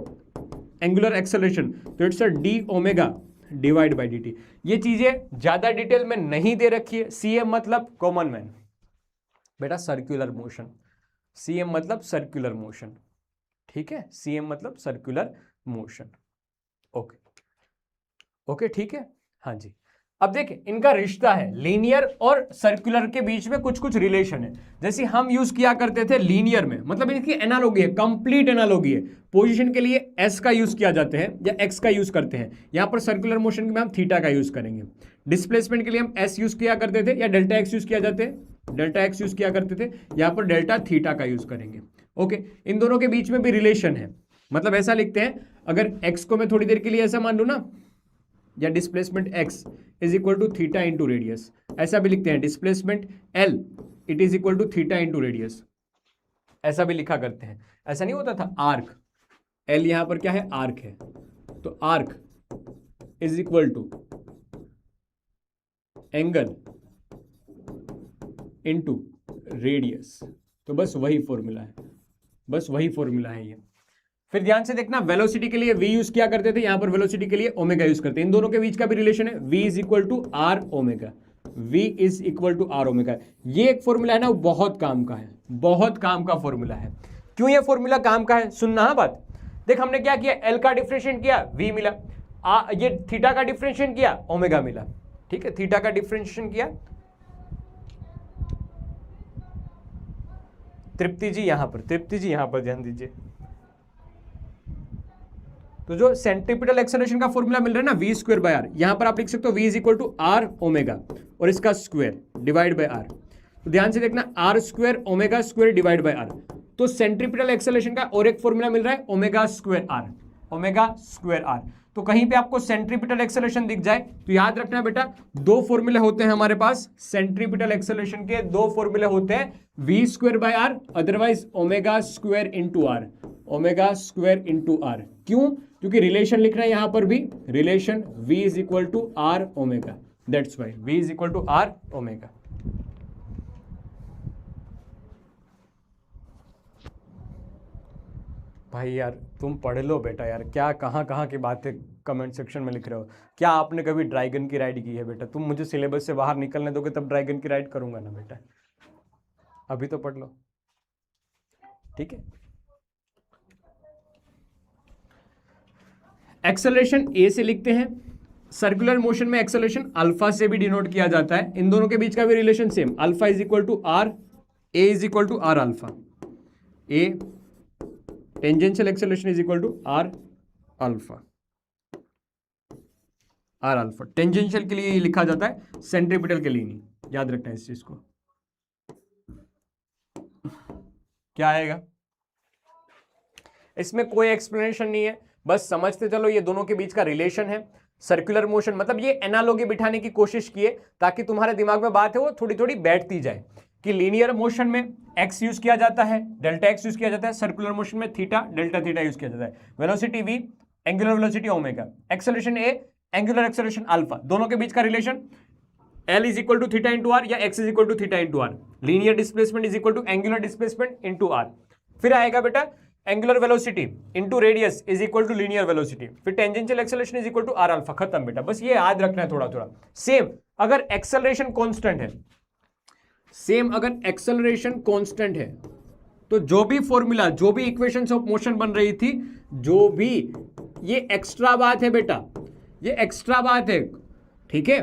एंगुलर एक्सेलरेशन तो it's a D omega divide by d T. ये चीजें ज्यादा डिटेल में नहीं दे रखी है। सीएम मतलब कॉमन मैन बेटा, सर्कुलर मोशन, सीएम मतलब सर्कुलर मोशन, ठीक है, सीएम मतलब सर्कुलर मोशन। ओके ओके, ठीक है, हाँ जी। अब देखें, इनका रिश्ता है लीनियर और सर्कुलर के बीच में कुछ कुछ रिलेशन है। जैसे हम यूज किया करते थे लीनियर में, मतलब इनकी एनालॉगी है, कंप्लीट एनालॉगी है। पोजीशन के लिए एस का यूज किया जाते हैं या एक्स का यूज करते हैं, यहां पर सर्कुलर मोशन में हम थीटा का यूज करेंगे। डिस्प्लेसमेंट के लिए हम एस यूज किया करते थे या डेल्टा एक्स यूज किया जाते हैं, डेल्टा एक्स यूज किया करते थे, यहां पर डेल्टा थीटा का यूज करेंगे। ओके, इन दोनों के बीच में भी रिलेशन है। मतलब ऐसा लिखते हैं, अगर एक्स को मैं थोड़ी देर के लिए ऐसा मान लूं ना, या displacement x is equal to theta into radius, ऐसा भी लिखते हैं। Displacement l it is equal to theta into radius, ऐसा भी लिखा करते हैं। ऐसा नहीं होता था, आर्क, l यहां पर क्या है, आर्क है, तो arc is equal to angle into radius. तो बस वही फॉर्मूला है, बस वही फॉर्मूला है ये। फिर ध्यान से देखना, वेलोसिटी के लिए v यूज किया करते थे, यहां पर वेलोसिटी के लिए ओमेगा यूज करते हैं। इन दोनों के बीच का भी रिलेशन है, v is equal to r omega, v is equal to r omega. ये एक फॉर्मूला है ना, बहुत काम का है, बहुत काम का फॉर्मूला है। क्यों ये फॉर्मूला काम का है, सुनना हाँ बात। देख, हमने क्या किया, l का डिफरेंशिएट किया, v मिला, ये थीटा का डिफरेंशिएट किया, ओमेगा मिला। ठीक है, थीटा का डिफरेंशिएशन किया, तृप्ति जी यहां पर, तृप्ति जी यहां पर ध्यान दीजिए। तो जो सेंट्रीपिटल एक्सेलरेशन का फॉर्मूला मिल रहा है ना, v स्क्वायर बाय आर, यहां पर आप लिख सकते हो v is equal to r omega और इसका स्क्वायर डिवाइड बाय आर। तो ध्यान से देखना, r square omega square divide by r. तो सेंट्रीपिटल एक्सेलरेशन का और एक फॉर्मूला मिल रहा है, omega square r, omega square r. तो कहीं पे आपको सेंट्रीपिटल एक्सेलरेशन दिख जाए तो याद रखना बेटा, दो फॉर्मूले होते हैं हमारे पास सेंट्रीपिटल एक्सेलरेशन के, दो फॉर्मूले होते हैं, v square by r, otherwise omega square into r, omega square into r. क्यों? क्योंकि रिलेशन लिखना है यहां पर भी, relation v is equal to r omega, that's why v is equal to r omega. भाई यार तुम पढ़ लो बेटा यार, क्या कहाँ कहाँ की बातें कमेंट सेक्शन में लिख रहे हो। क्या आपने कभी ड्रैगन की राइड की है बेटा? तुम मुझे सिलेबस से बाहर निकलने दोगे तब ड्रैगन की राइड करूंगा ना बेटा, अभी तो पढ़ लो, ठीक है। एक्सेलरेशन ए से लिखते हैं, सर्कुलर मोशन में एक्सेलरेशन अल्फा से भी डिनोट किया जाता है। इन दोनों के बीच का भी relation same, alpha is equal to r, a is equal to r alpha, a tangential acceleration is equal to r alpha, r alpha. Tangential के लिए लिखा जाता है, सेंट्रीपिटल के लिए नहीं, याद रखना है इस चीज को। क्या आएगा इसमें, कोई एक्सप्लेनेशन नहीं है, बस समझते चलो ये दोनों के बीच का रिलेशन है। सर्कुलर मोशन मतलब ये एनालॉगी बिठाने की कोशिश किए ताकि तुम्हारे दिमाग में बात है वो थोड़ी थोड़ी बैठती जाए कि लीनियर मोशन में x यूज किया जाता है, डेल्टा x यूज किया जाता है, सर्कुलर मोशन में थीटा डेल्टा थीटा यूज किया जाता है, velocity v, angular velocity omega, acceleration a, angular acceleration alpha, दोनों के बीच का relation L is equal to theta into r या x is equal to theta into r, linear displacement is equal to angular displacement into r. फिर आएगा बेटा angular velocity into radius is equal to linear velocity, फिर tangential acceleration is equal to r alpha. खत्म बेटा, बस ये याद रखना है थोड़ा थोड़ा। सेम अगर एक्सेलरेशन कांस्टेंट है, सेम अगर एक्सेलरेशन कांस्टेंट है, तो जो भी फॉर्मूला, जो भी इक्वेशंस ऑफ मोशन बन रही थी, जो भी, ये एक्स्ट्रा बात है बेटा, ये एक्स्ट्रा बात है, ठीक है,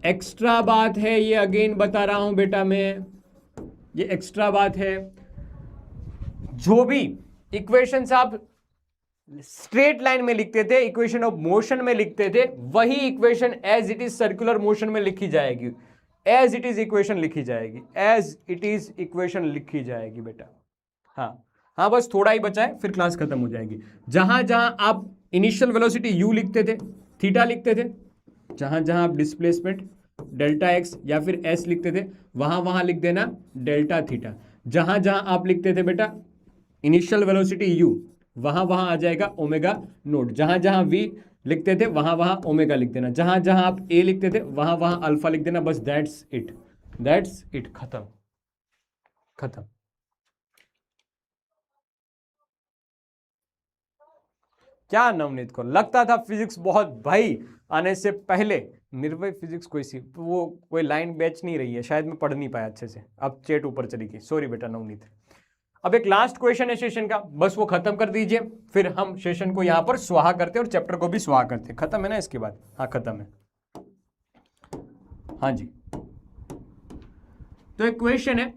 एक्स्ट्रा बात है ये, अगेन बता रहा हूं बेटा मैं, ये एक्स्ट्रा बात है। जो भी इक्वेशंस आप स्ट्रेट लाइन में लिखते थे, इक्वेशन ऑफ मोशन में लिखते थे, वही equation as it is circular motion में लिखी जाएगी, एज इट इज इक्वेशन लिखी जाएगी, एज इट इज इक्वेशन लिखी जाएगी बेटा। हाँ हाँ, बस थोड़ा ही बचा है, फिर क्लास खत्म हो जाएगी। जहां जहां आप इनिशियल वेलोसिटी यू लिखते थे, थीटा लिखते थे, जहां जहां आप डिस्प्लेसमेंट डेल्टा एक्स या फिर एस लिखते थे, वहां वहां लिख देना डेल्टा थीटा। जहां जहां आप लिखते थे बेटा इनिशियल वेलोसिटी यू, वहां वहां आ जाएगा ओमेगा नोट। जहां जहां वी लिखते थे वहां वहां ओमेगा लिख देना। जहां जहां आप ए लिखते थे वहां वहां अल्फा लिख देना। बस दैट्स इट, दैट्स इट, खत्म खत्म। क्या नवनीत को लगता था फिजिक्स बहुत, भाई आने से पहले निर्भय फिजिक्स कोई लाइन बैच नहीं रही है, शायद मैं पढ़ नहीं पाया अच्छे से, अब चेट ऊपर चली गई, सॉरी बेटा नवनीत। अब एक लास्ट क्वेश्चन है सेशन का, बस वो खत्म कर दीजिए, फिर हम सेशन को यहां पर स्वाहा करते हैं और चैप्टर को भी स्वाहा करते हैं। खत्म है ना इसके बाद? हाँ खत्म है, हाँ जी। तो एक क्वेश्चन है,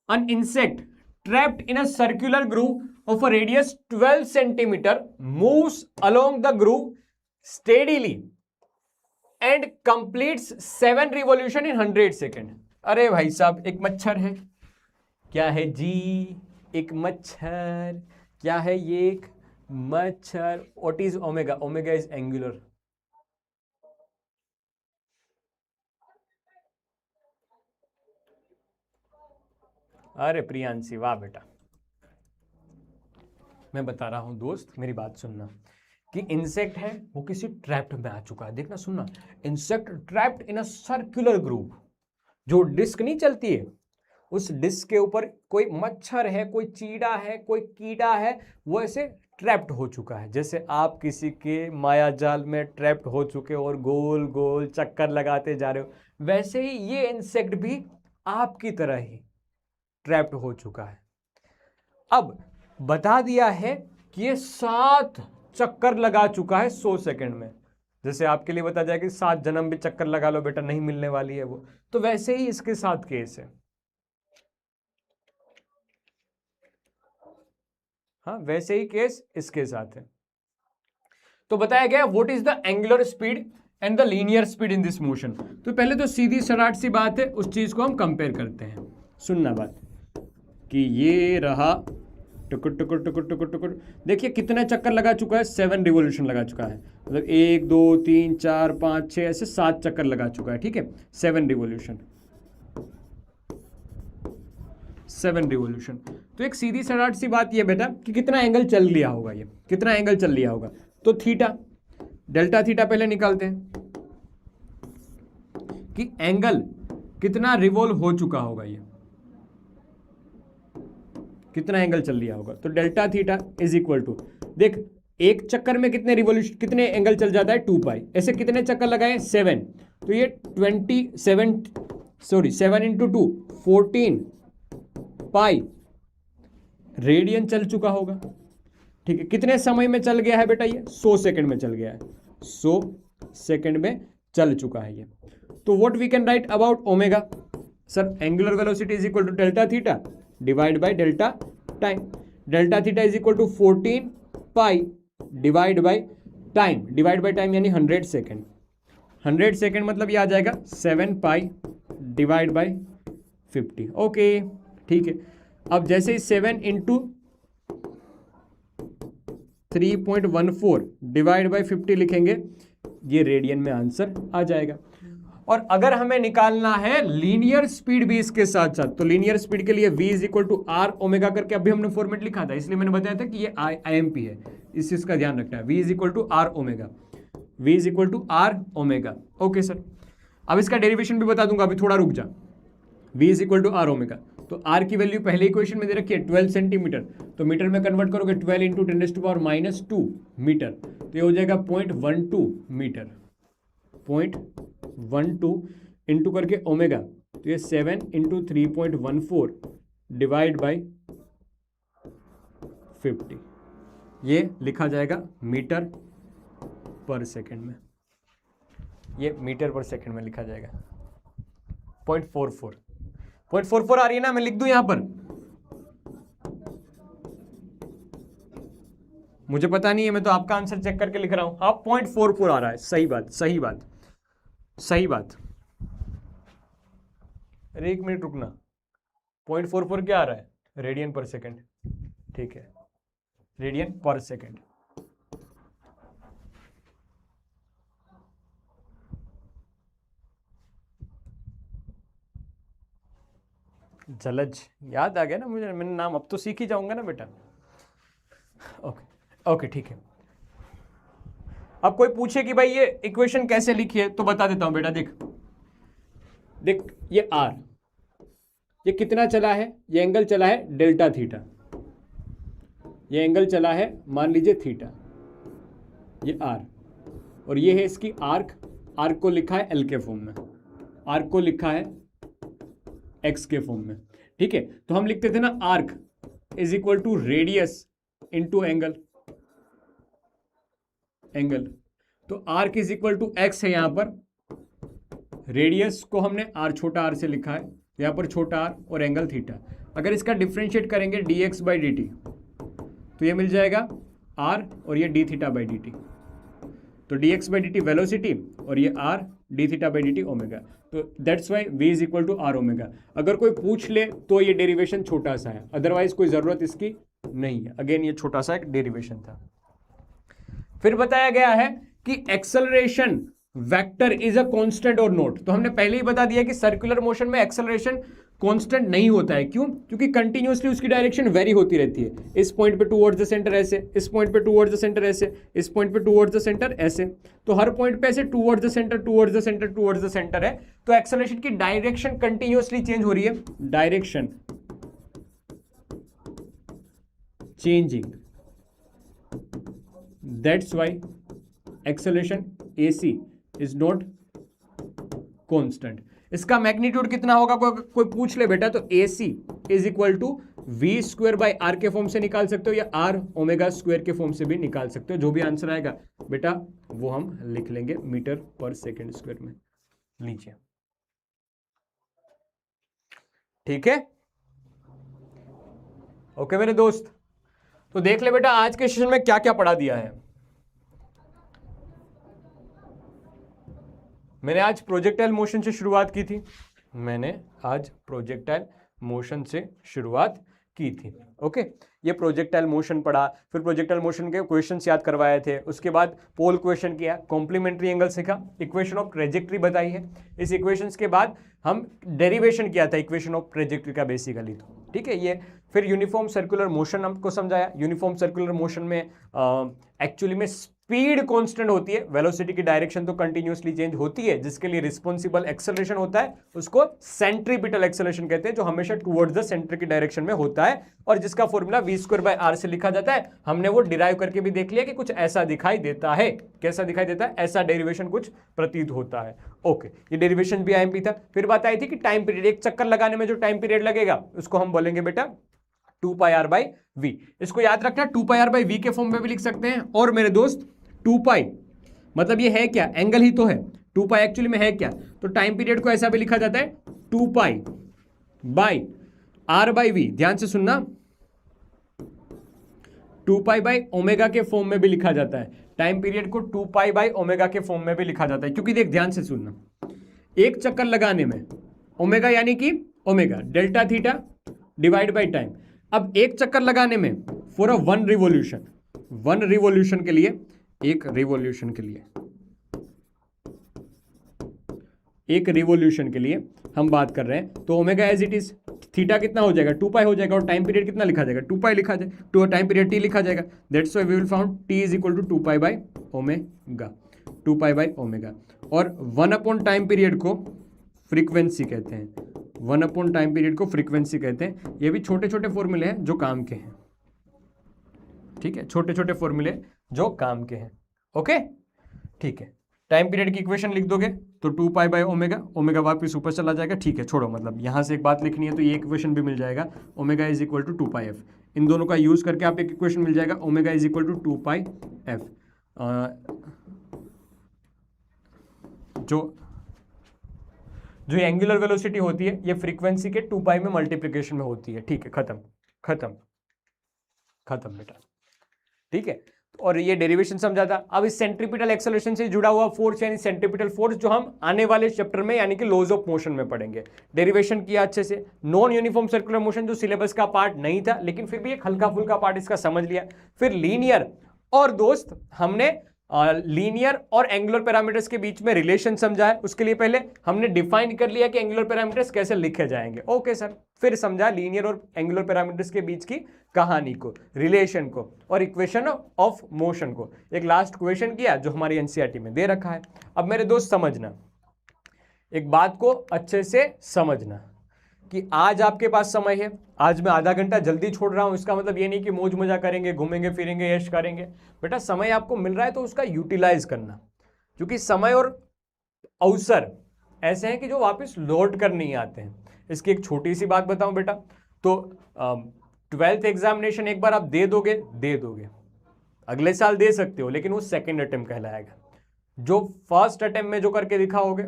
an insect trapped in a circular groove of a radius 12 centimeter moves along the groove steadily and completes 7 revolution in 100 second। अरे भाई साहब, एक मच्छर है, क्या है जी? एक मच्छर, क्या है ये? एक मच्छर। What is omega? Omega is angular. अरे प्रियांशी, वाह बेटा। मैं बता रहा हूं दोस्त, मेरी बात सुनना, कि इंसेक्ट है वो किसी ट्रैप्ड में आ चुका है। देखना सुनना, insect trapped in a circular groove. जो डिस्क नहीं चलती है, उस डिस्क के ऊपर कोई मच्छर है, कोई चीड़ा है, कोई कीड़ा है, वो ऐसे ट्रैप्ड हो चुका है। जैसे आप किसी के माया जाल में ट्रैप्ड हो चुके हो और गोल गोल चक्कर लगाते जा रहे हो, वैसे ही ये इंसेक्ट भी आपकी तरह ही ट्रैप्ड हो चुका है। अब बता दिया है कि ये 7 चक्कर लगा चुका है 100 सेकंड में। जैसे आपके लिए बता जाए कि 7 जन्म भी चक्कर लगा लो बेटा, नहीं मिलने वाली है वो, तो वैसे ही इसके साथ केस है। हाँ, वैसे ही केस इसके साथ है। तो बताया गया what is the angular speed and the linear speed in this motion. तो पहले तो सीधी सराट सी बात है, उस चीज को हम कंपेयर करते हैं। सुनना बात कि ये रहा टुकुर टुकुर टुकुर टुकुर टुकुर, देखिए कितने चक्कर लगा चुका है? 7 रिवोल्यूशन लगा चुका है। मतलब 1 2 3 4 5 6 ऐसे 7 चक्कर लगा चुका है, ठीक है। 7 रिवोल्यूशन, 7 रिवोल्यूशन। तो एक सीधी सराट सी बात ये बेटा कि कितना एंगल चल लिया होगा, ये कितना एंगल चल लिया होगा। तो थीटा, डेल्टा थीटा पहले निकालते हैं कि एंगल कितना रिवोल्व हो चुका होगा, ये कितना एंगल चल लिया होगा। तो delta theta is equal to, देख एक चक्कर में कितने रिवोल्यूशन, कितने एंगल चल जाता है? 2 पाई। ऐसे कितने चक्कर लगाए? 7। तो ये 7 इंटू 2 14 पाई रेडियन चल चुका होगा, ठीक है। कितने समय में चल गया है बेटा? ये 100 सेकंड में चल गया है, 100 सेकंड में चल चुका है ये। तो what we can write about omega? Sir angular velocity is equal to delta theta divide by delta time. Delta theta is equal to 14 pi divide by time, divide by time यानी 100 second. 100 second मतलब ये आ जाएगा 7 पाई divide bye 50। Okay ठीक है। अब जैसे ही 7 into 3.14 divide by 50 लिखेंगे, ये रेडियन में आंसर आ जाएगा। और अगर हमें निकालना है लीनियर स्पीड भी इसके साथ साथ, तो लीनियर स्पीड के लिए v is equal to r omega करके अभी हमने फॉर्मेट लिखा था, इसलिए मैंने बताया था कि ये IMP है, इस चीज का ध्यान रखना है। v is equal to r omega, v is equal to r omega. Okay sir, अब इसका डेरिवेशन भी बता दूंगा, अभी थोड़ा रुक जा। v is equal to r omega, तो आर की वैल्यू पहले इक्वेशन में दे रखी है 12 सेंटीमीटर, तो मीटर में कन्वर्ट करोगे 12 इंटू 10⁻⁻2 मीटर, तो ये हो जाएगा 0.12 मीटर, 0.12 इंटू करके ओमेगा, तो ये 7 इंटू 3.14 डिवाइड बाई 50, ये लिखा जाएगा मीटर पर सेकेंड में, ये मीटर पर सेकेंड में लिखा जाएगा। 0.44 आ रही है ना, मैं लिख दूं यहां पर, मुझे पता नहीं है, मैं तो आपका आंसर चेक करके लिख रहा हूं। आप 0.44 आ रहा है, सही बात सही बात सही बात। अरे 1 मिनट रुकना, 0.44 क्या आ रहा है? रेडियन पर सेकेंड, ठीक है, रेडियन पर सेकेंड। जलज याद आ गया ना मुझे, मेरा नाम अब तो सीख ही जाऊंगा ना बेटा। ओके ओके ठीक है। अब कोई पूछे कि भाई ये इक्वेशन कैसे लिखी है, तो बता देता हूं बेटा। देख देख, ये आर, ये कितना चला है? ये एंगल चला है डेल्टा थीटा, ये एंगल चला है मान लीजिए थीटा, ये आर, और ये है इसकी आर्क। आर्क को लिखा है एल के फॉर्म में, आर्क को लिखा है एक्स के फॉर्म में, ठीक है। तो हम लिखते थे ना arc is equal to radius into angle, angle, तो arc is equal to x है यहां पर, रेडियस को हमने आर छोटा आर से लिखा है, यहां पर छोटा आर, और एंगल थीटा। अगर इसका डिफरेंशिएट करेंगे dx बाई dt, तो ये मिल जाएगा आर और ये d theta by d t, तो dx बाई dt वेलोसिटी और ये r d theta by d t omega, तो that's why v is equal to r omega. अगर कोई पूछ ले तो ये डेरिवेशन छोटा सा है, अदरवाइज कोई जरूरत इसकी नहीं है। अगेन ये छोटा सा एक डेरिवेशन था। फिर बताया गया है कि acceleration vector is a constant और नोट। तो हमने पहले ही बता दिया कि सर्कुलर मोशन में एक्सेलरेशन कांस्टेंट नहीं होता है। क्यों? क्योंकि कंटिन्यूअसली उसकी डायरेक्शन वेरी होती रहती है। इस पॉइंट पे टुवर्ड्स द सेंटर ऐसे, इस पॉइंट पे टुवर्ड्स द सेंटर ऐसे, इस पॉइंट पे टुवर्ड्स द सेंटर ऐसे, तो हर पॉइंट पे ऐसे towards the centre towards the centre towards the centre है। तो एक्सेलरेशन की डायरेक्शन कंटिन्यूअसली चेंज हो रही है, direction changing, that's why acceleration AC is not constant. इसका मैग्नीट्यूड कितना होगा कोई पूछ ले बेटा, तो AC is equal to V square by R के फॉर्म से निकाल सकते हो, या R ओमेगा स्क्वायर के फॉर्म से भी निकाल सकते हो। जो भी आंसर आएगा बेटा वो हम लिख लेंगे मीटर पर सेकेंड स्क्वायर में। लीजिए, ठीक है, ओके मेरे दोस्त। तो देख ले बेटा आज के सेशन में क्या क्या पढ़ा दिया है। मैंने आज प्रोजेक्टाइल मोशन से शुरुआत की थी, ओके। ये प्रोजेक्टाइल मोशन पढ़ा, फिर प्रोजेक्टाइल मोशन के क्वेश्चंस याद करवाए थे, उसके बाद पोल क्वेश्चन किया, कॉम्प्लीमेंट्री एंगल सीखा, इक्वेशन ऑफ ट्रेजेक्ट्री बताई है। इस इक्वेशंस के बाद हम डेरिवेशन किया था इक्वेशन ऑफ ट्रेजेक्ट्री का बेसिकली, तो ठीक है ये। फिर यूनिफॉर्म सर्कुलर मोशन हमको समझाया। यूनिफॉर्म सर्कुलर मोशन में एक्चुअली में स्पीड कांस्टेंट होती है, वेलोसिटी की डायरेक्शन तो कंटिन्यूअसली चेंज होती है, जिसके लिए रिस्पॉन्सिबल एक्सेलरेशन होता है उसको सेंट्रीपिटल एक्सेलरेशन कहते हैं, जो हमेशा टुवर्ड्स द सेंटर की डायरेक्शन में होता है, और जिसका formula v square by r से लिखा जाता है। हमने वो डिराइव करके भी देख लिया कि कुछ ऐसा दिखाई देता है। कैसा दिखाई देता है? ऐसा डेरिवेशन कुछ प्रतीत होता है। ओके, ये डेरिवेशन भी आईएमपी था। फिर बात आई थी कि टाइम पीरियड, एक चक्कर लगाने में जो टाइम पीरियड लगेगा उसको हम बोलेंगे बेटा 2πr/v। इसको याद रखना, 2πr/v के फॉर्म में भी लिख सकते हैं। और मेरे दोस्त 2π मतलब ये है क्या? एंगल ही तो है। 2π एक्चुअली में है क्या? तो टाइम पीरियड को ऐसा भी लिखा जाता है 2π/r/v। ध्यान से सुनना, 2π/ω के फॉर्म में भी लिखा जाता है। टाइम पीरियड को 2π/ω के फॉर्म में भी लिखा जाता है, क्योंकि देख ध्यान से सुनना, एक चक्कर लगाने में ओमेगा यानी कि omega delta theta divide by time. अब एक चक्कर लगाने में फॉर अ वन रिवॉल्यूशन के लिए, एक रिवॉल्यूशन के लिए हम बात कर रहे हैं, तो omega as it is, theta कितना हो जाएगा? 2π हो जाएगा, और टाइम पीरियड कितना लिखा जाएगा? 2π लिखा जाएगा, तो टाइम पीरियड t लिखा जाएगा। That's why we will found t is equal to 2π/ω। और 1 अपॉन टाइम पीरियड को फ्रीक्वेंसी कहते हैं, 1 टाइम पीरियड को फ्रीक्वेंसी कहते हैं। ये भी छोटे छोटे फॉर्मूले हैं जो काम के हैं, ठीक है, छोटे छोटे फॉर्मूले जो काम के हैं। ओके, ठीक है। टाइम पीरियड की इक्वेशन लिख दोगे तो 2 पाई बाय ओमेगा, ओमेगा वापस ऊपर चला जाएगा, ठीक है, छोड़ो, मतलब यहां से एक बात लिखनी है तो ये इक्वेशन भी मिल जाएगा, omega is equal to 2 pi f. इन दोनों का यूज करके आप एक इक्वेशन मिल जाएगा, omega is equal to 2 pi f. जो एंगुलर वेलोसिटी होती है ये फ्रीक्वेंसी के 2 पाई में मल्टीप्लिकेशन में होती है, ठीक है, खत्म खत्म खत्म बेटा, ठीक है। और ये डेरिवेशन समझा था। अब इस सेंट्रीपिटल एक्सेलरेशन से जुड़ा हुआ फोर्स यानी सेंट्रीपिटल फोर्स जो हम आने वाले चैप्टर में यानी कि लॉज ऑफ मोशन में पढ़ेंगे। डेरिवेशन किया अच्छे से। नॉन यूनिफॉर्म सर्कुलर मोशन जो सिलेबस का पार्ट नहीं था लेकिन फिर भी एक हल्का फुल्का पार्ट इसका समझ लिया। फिर लीनियर, और दोस्त हमने लीनियर और एंगुलर पैरामीटर्स के बीच में रिलेशन समझा है। उसके लिए पहले हमने डिफाइन कर लिया कि एंगुलर पैरामीटर्स कैसे लिखे जाएंगे। ओके सर, फिर समझा लीनियर और एंगुलर पैरामीटर्स के बीच की कहानी को, रिलेशन को और इक्वेशन ऑफ मोशन को। एक लास्ट क्वेश्चन किया जो हमारी एनसीईआरटी में दे रखा है। अब मेरे दोस्त समझना, एक बात को अच्छे से समझना कि आज आपके पास समय है, आज मैं आधा घंटा जल्दी छोड़ रहा हूं, इसका मतलब ये नहीं कि मौज मजा करेंगे, घूमेंगे फिरेंगे, यश करेंगे। बेटा समय आपको मिल रहा है तो उसका यूटिलाइज करना, क्योंकि समय और अवसर ऐसे हैं कि जो वापस लौट कर नहीं आते हैं। इसकी एक छोटी सी बात बताऊं बेटा, तो 12th एग्जामिनेशन एक बार आप दे दोगे, अगले साल दे सकते हो, लेकिन वो सेकेंड अटेम्प्ट कहलाएगा। जो फर्स्ट अटेम्प्ट में जो करके दिखाओगे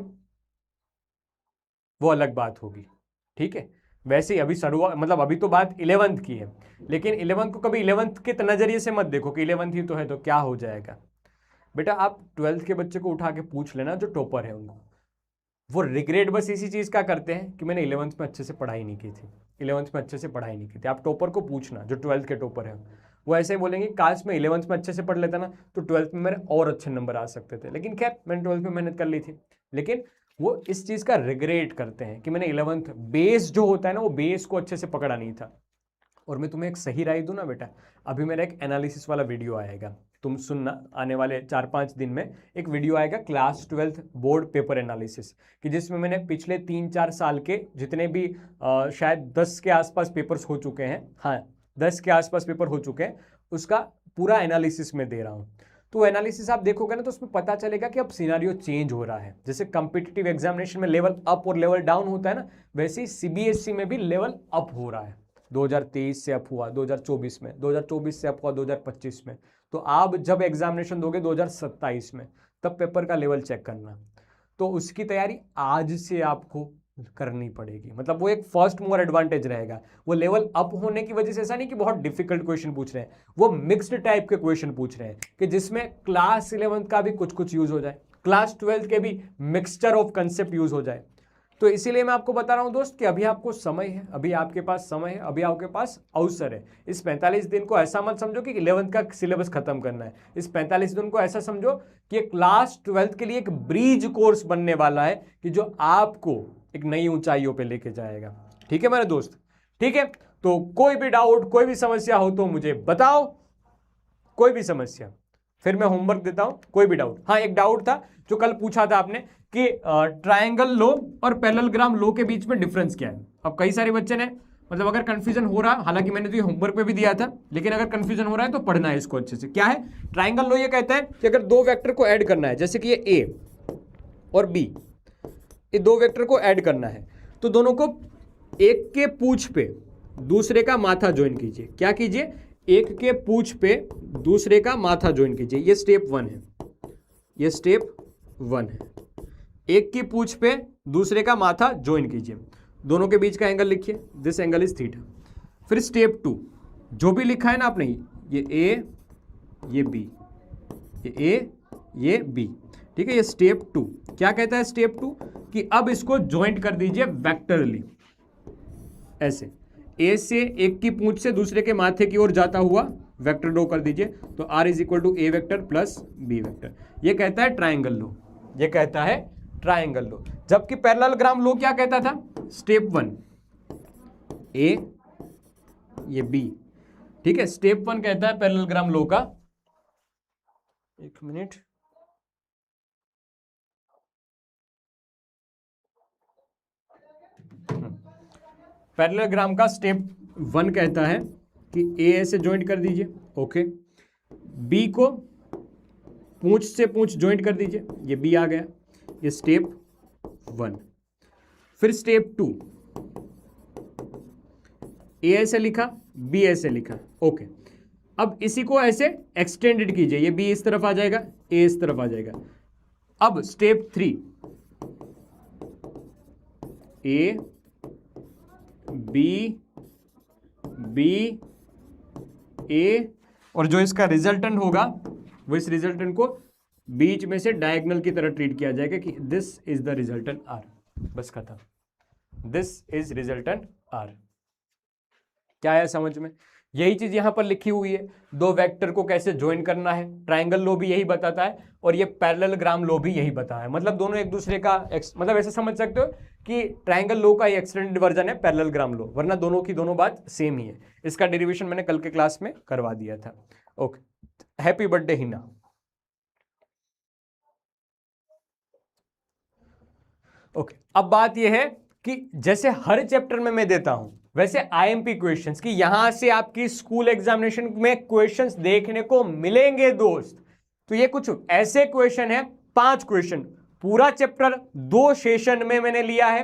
वो अलग बात होगी, ठीक है। वैसे ही अभी शुरुआत, मतलब अभी तो बात 11th की है, लेकिन 11th को कभी 11th के नजरिए से मत देखो कि 11th ही तो है तो क्या हो जाएगा। बेटा आप 12th के बच्चे को उठा के पूछ लेना जो टॉपर है उनको, वो रिग्रेट बस इसी चीज का करते हैं कि मैंने 11th में अच्छे से पढ़ाई नहीं की थी, 11th में अच्छे से पढ़ाई नहीं की थी। आप टॉपर को पूछना जो 12th के टॉपर है, वो ऐसे ही बोलेंगे काश मैं 11th में अच्छे से पढ़ लेता ना तो 12th में मेरे और अच्छे नंबर आ सकते थे। लेकिन खैर मैंने 12th में मेहनत कर ली थी, लेकिन वो इस चीज का रिग्रेट करते हैं कि मैंने 11th बेस जो होता है ना, वो बेस को अच्छे से पकड़ा नहीं था। और मैं तुम्हें एक सही राय दूं ना बेटा, अभी मेरा एक एनालिसिस वाला वीडियो आएगा, तुम सुनना, आने वाले 4-5 दिन में एक वीडियो आएगा class 12th board paper analysis कि जिसमें मैंने पिछले 3-4 साल के जितने भी शायद 10 के आसपास पेपर्स हो चुके हैं, हाँ 10 के आसपास पेपर हो चुके हैं, उसका पूरा एनालिसिस में दे रहा हूँ। तो एनालिसिस आप देखोगे ना तो उसमें पता चलेगा कि अब सिनारियो चेंज हो रहा है। जैसे कॉम्पिटिटिव एग्जामिनेशन में लेवल अप और लेवल डाउन होता है ना, वैसे ही सीबीएसई में भी लेवल अप हो रहा है। 2023 से अप हुआ 2024 में, 2024 से अप हुआ 2025 में, तो आप जब एग्जामिनेशन दोगे 2027 में, तब पेपर का लेवल चेक करना। तो उसकी तैयारी आज से आपको करनी पड़ेगी, मतलब वो एक फर्स्ट मूवर एडवांटेज रहेगा। वो लेवल अप होने की वजह से ऐसा नहीं कि बहुत डिफिकल्ट क्वेश्चन पूछ रहे हैं, वो मिक्स्ड टाइप के क्वेश्चन पूछ रहे हैं कि जिसमें क्लास 11th का भी कुछ कुछ यूज हो जाए, क्लास 12th के भी मिक्सचर ऑफ कंसेप्ट यूज हो जाए। तो इसीलिए मैं आपको बता रहा हूं दोस्त कि अभी आपको समय है, अभी आपके पास समय है, अभी आपके पास अवसर है। इस 45 दिन को ऐसा मत समझो कि 11th का सिलेबस खत्म करना है। इस 45 दिन को ऐसा समझो कि क्लास 12th के लिए एक ब्रिज कोर्स बनने वाला है कि जो आपको एक नई ऊंचाइयों पे लेके जाएगा। ठीक है मेरे दोस्त, ठीक है। तो कोई भी डाउट, कोई भी समस्या हो तो मुझे बताओ, कोई भी समस्या, फिर मैं होमवर्क देता हूं। कोई भी डाउट, हाँ एक डाउट था जो कल पूछा था आपने कि ट्रायंगल लो और पैरेललोग्राम लो के बीच में डिफरेंस क्या है। अब कई सारे बच्चे ने, मतलब अगर कंफ्यूजन हो रहा, हालांकि मैंने तो ये होमवर्क पे भी दिया था, लेकिन अगर कंफ्यूजन हो रहा है तो पढ़ना है इसको अच्छे से। क्या है ट्रायंगल लो? ये कहता है कि अगर दो वेक्टर को ऐड करना है, जैसे कि ये ए और बी, ये दो वेक्टर को ऐड करना है, तो दोनों को एक के पूंछ पे दूसरे का माथा ज्वाइन कीजिए। क्या कीजिए? एक के पूंछ पे दूसरे का माथा ज्वाइन कीजिए। ये स्टेप 1 है, ये स्टेप 1 है। एक की पूंछ पे दूसरे का माथा ज्वाइन कीजिए, दोनों के बीच का एंगल लिखिए, दिस एंगल इज थीटा। फिर स्टेप 2 जो भी लिखा है ना आपने, ये ए ये बी, ये ए ये बी, ठीक है। ये स्टेप 2 क्या कहता है? स्टेप 2 कि अब इसको ज्वाइंट कर दीजिए वेक्टरली, ऐसे ए से एक की पूंछ से दूसरे के माथे की ओर जाता हुआ वेक्टर ड्रॉ कर दीजिए। तो R is equal to A vector plus B vector. ये कहता है ट्राइंगल लो, ये कहता है ट्राइंगल लो। जबकि पैरेललोग्राम लो क्या कहता था? स्टेप 1 ए ये बी, ठीक है। स्टेप 1 कहता है पैरेललोग्राम लो का, एक मिनट, पैरेललोग्राम का स्टेप 1 कहता है कि ए से ज्वाइंट कर दीजिए, ओके। बी को पूंछ से पूंछ ज्वाइंट कर दीजिए, ये बी आ गया, ये स्टेप 1। फिर स्टेप 2, ए ऐसे लिखा, बी ऐसे लिखा, ओके। अब इसी को ऐसे एक्सटेंडेड कीजिए, ये बी इस तरफ आ जाएगा, ए इस तरफ आ जाएगा। अब स्टेप 3, ए बी बी ए, और जो इसका रिजल्टेंट होगा वो इस रिजल्टेंट को बीच में से डायगोनल की तरह ट्रीट किया जाएगा कि this is the resultant R. बस खत्म, दिस इज रिजल्टेंट आर। क्या है समझ में? यही चीज यहां पर लिखी हुई है, दो वेक्टर को कैसे ज्वाइन करना है। ट्रायंगल लॉ भी यही बताता है और ये पैरेललोग्राम लॉ भी यही बताया है। मतलब दोनों एक दूसरे का मतलब ऐसे समझ सकते हो कि ट्रायंगल लॉ का एक्सटेंडेड वर्जन है पैरेललोग्राम लॉ, वरना दोनों की दोनों बात सेम ही है। इसका डेरिवेशन मैंने कल के क्लास में करवा दिया था। Okay, happy birthday Hina. Okay, अब बात यह है कि जैसे हर चैप्टर में मैं देता हूं वैसे आईएमपी क्वेश्चंस की यहां से आपकी स्कूल एग्जामिनेशन में क्वेश्चंस देखने को मिलेंगे दोस्त। तो ये कुछ ऐसे क्वेश्चन है, 5 क्वेश्चन, पूरा चैप्टर 2 सेशन में मैंने लिया है।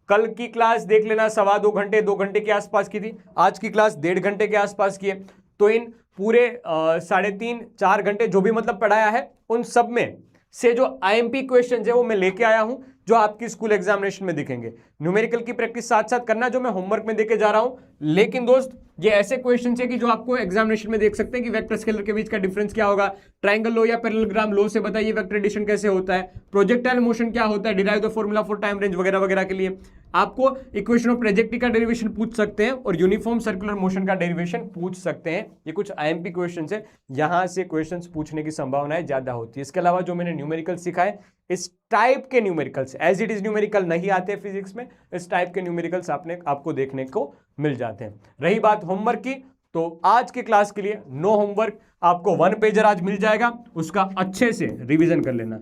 कल की क्लास देख लेना, 2.25 घंटे 2 घंटे के आसपास की थी, आज की क्लास 1.5 घंटे के आसपास की है। तो इन पूरे 3.5-4 घंटे जो भी मतलब पढ़ाया है उन सब में से जो आईएमपी क्वेश्चन है वो मैं लेके आया हूं, जो आपकी स्कूल एग्जामिनेशन में दिखेंगे। न्यूमेरिकल की प्रैक्टिस साथ साथ करना, जो मैं होमवर्क में देके जा रहा हूं। लेकिन दोस्त ये ऐसे क्वेश्चन है कि जो आपको एग्जामिनेशन में देख सकते हैं कि वेक्टर स्केलर के बीच का डिफरेंस क्या होगा, ट्रायंगल लॉ या पैरेललोग्राम लॉ से बताइए वेक्टर एडिशन कैसे होता है, प्रोजेक्टाइल मोशन क्या होता है, derive the formula for time range वगैरह वगैरह के लिए आपको इक्वेशन ऑफ प्रोजेक्टिव का डेरिवेशन पूछ सकते हैं और यूनिफॉर्म सर्कुलर मोशन का डेरिवेशन पूछ सकते हैं। ये कुछ आईएमपी क्वेश्चन है, यहां से क्वेश्चन पूछने की संभावनाएं ज्यादा होती है। इसके अलावा जो मैंने न्यूमेरिकल सिखाए, इस टाइप के numericals, as it is numerical नहीं आते फिजिक्स में, इस टाइप के न्यूमेरिकल्स आपको देखने को मिल जाते हैं। रही बात होमवर्क की, तो आज की क्लास के लिए नो होमवर्क, आपको 1 पेजर आज मिल जाएगा, उसका अच्छे से रिवीजन कर लेना।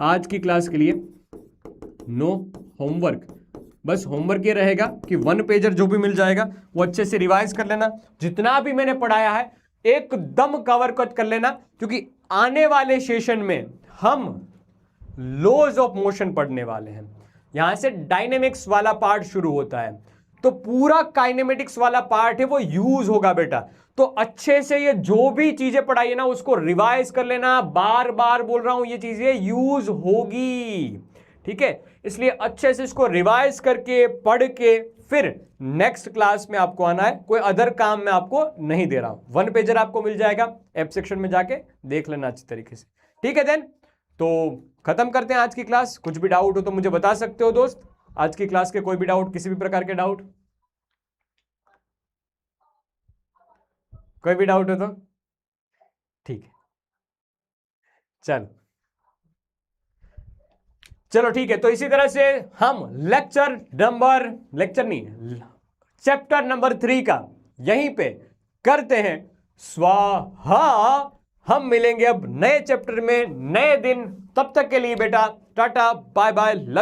आज की क्लास के लिए नो होमवर्क, बस होमवर्क ये रहेगा कि 1 पेजर जो भी मिल जाएगा वो अच्छे से रिवाइज कर लेना। जितना भी मैंने पढ़ाया है एकदम कवर कर लेना, क्योंकि आने वाले सेशन में हम लॉज ऑफ मोशन पढ़ने वाले हैं। यहां से डायनेमिक्स वाला पार्ट शुरू होता है, तो पूरा काइनेमेटिक्स वाला पार्ट है वो यूज होगा बेटा। तो अच्छे से ये जो भी चीजें पढ़ाई है ना उसको रिवाइज कर लेना, बार बार बोल रहा हूं ये चीजें यूज होगी, ठीक है। इसलिए अच्छे से इसको रिवाइज करके पढ़ के फिर नेक्स्ट क्लास में आपको आना है। कोई अदर काम मैं आपको नहीं दे रहा हूं, 1 पेजर आपको मिल जाएगा, एप सेक्शन में जाके देख लेना अच्छी तरीके से, ठीक है। देन तो खत्म करते हैं आज की क्लास। कुछ भी डाउट हो तो मुझे बता सकते हो दोस्त, आज की क्लास के कोई भी डाउट, किसी भी प्रकार के डाउट, कोई भी डाउट हो तो ठीक है। चलो ठीक है, तो इसी तरह से हम चैप्टर नंबर 3 का यहीं पे करते हैं स्वाहा। हम मिलेंगे अब नए चैप्टर में नए दिन, तब तक के लिए बेटा टाटा बाय बाय।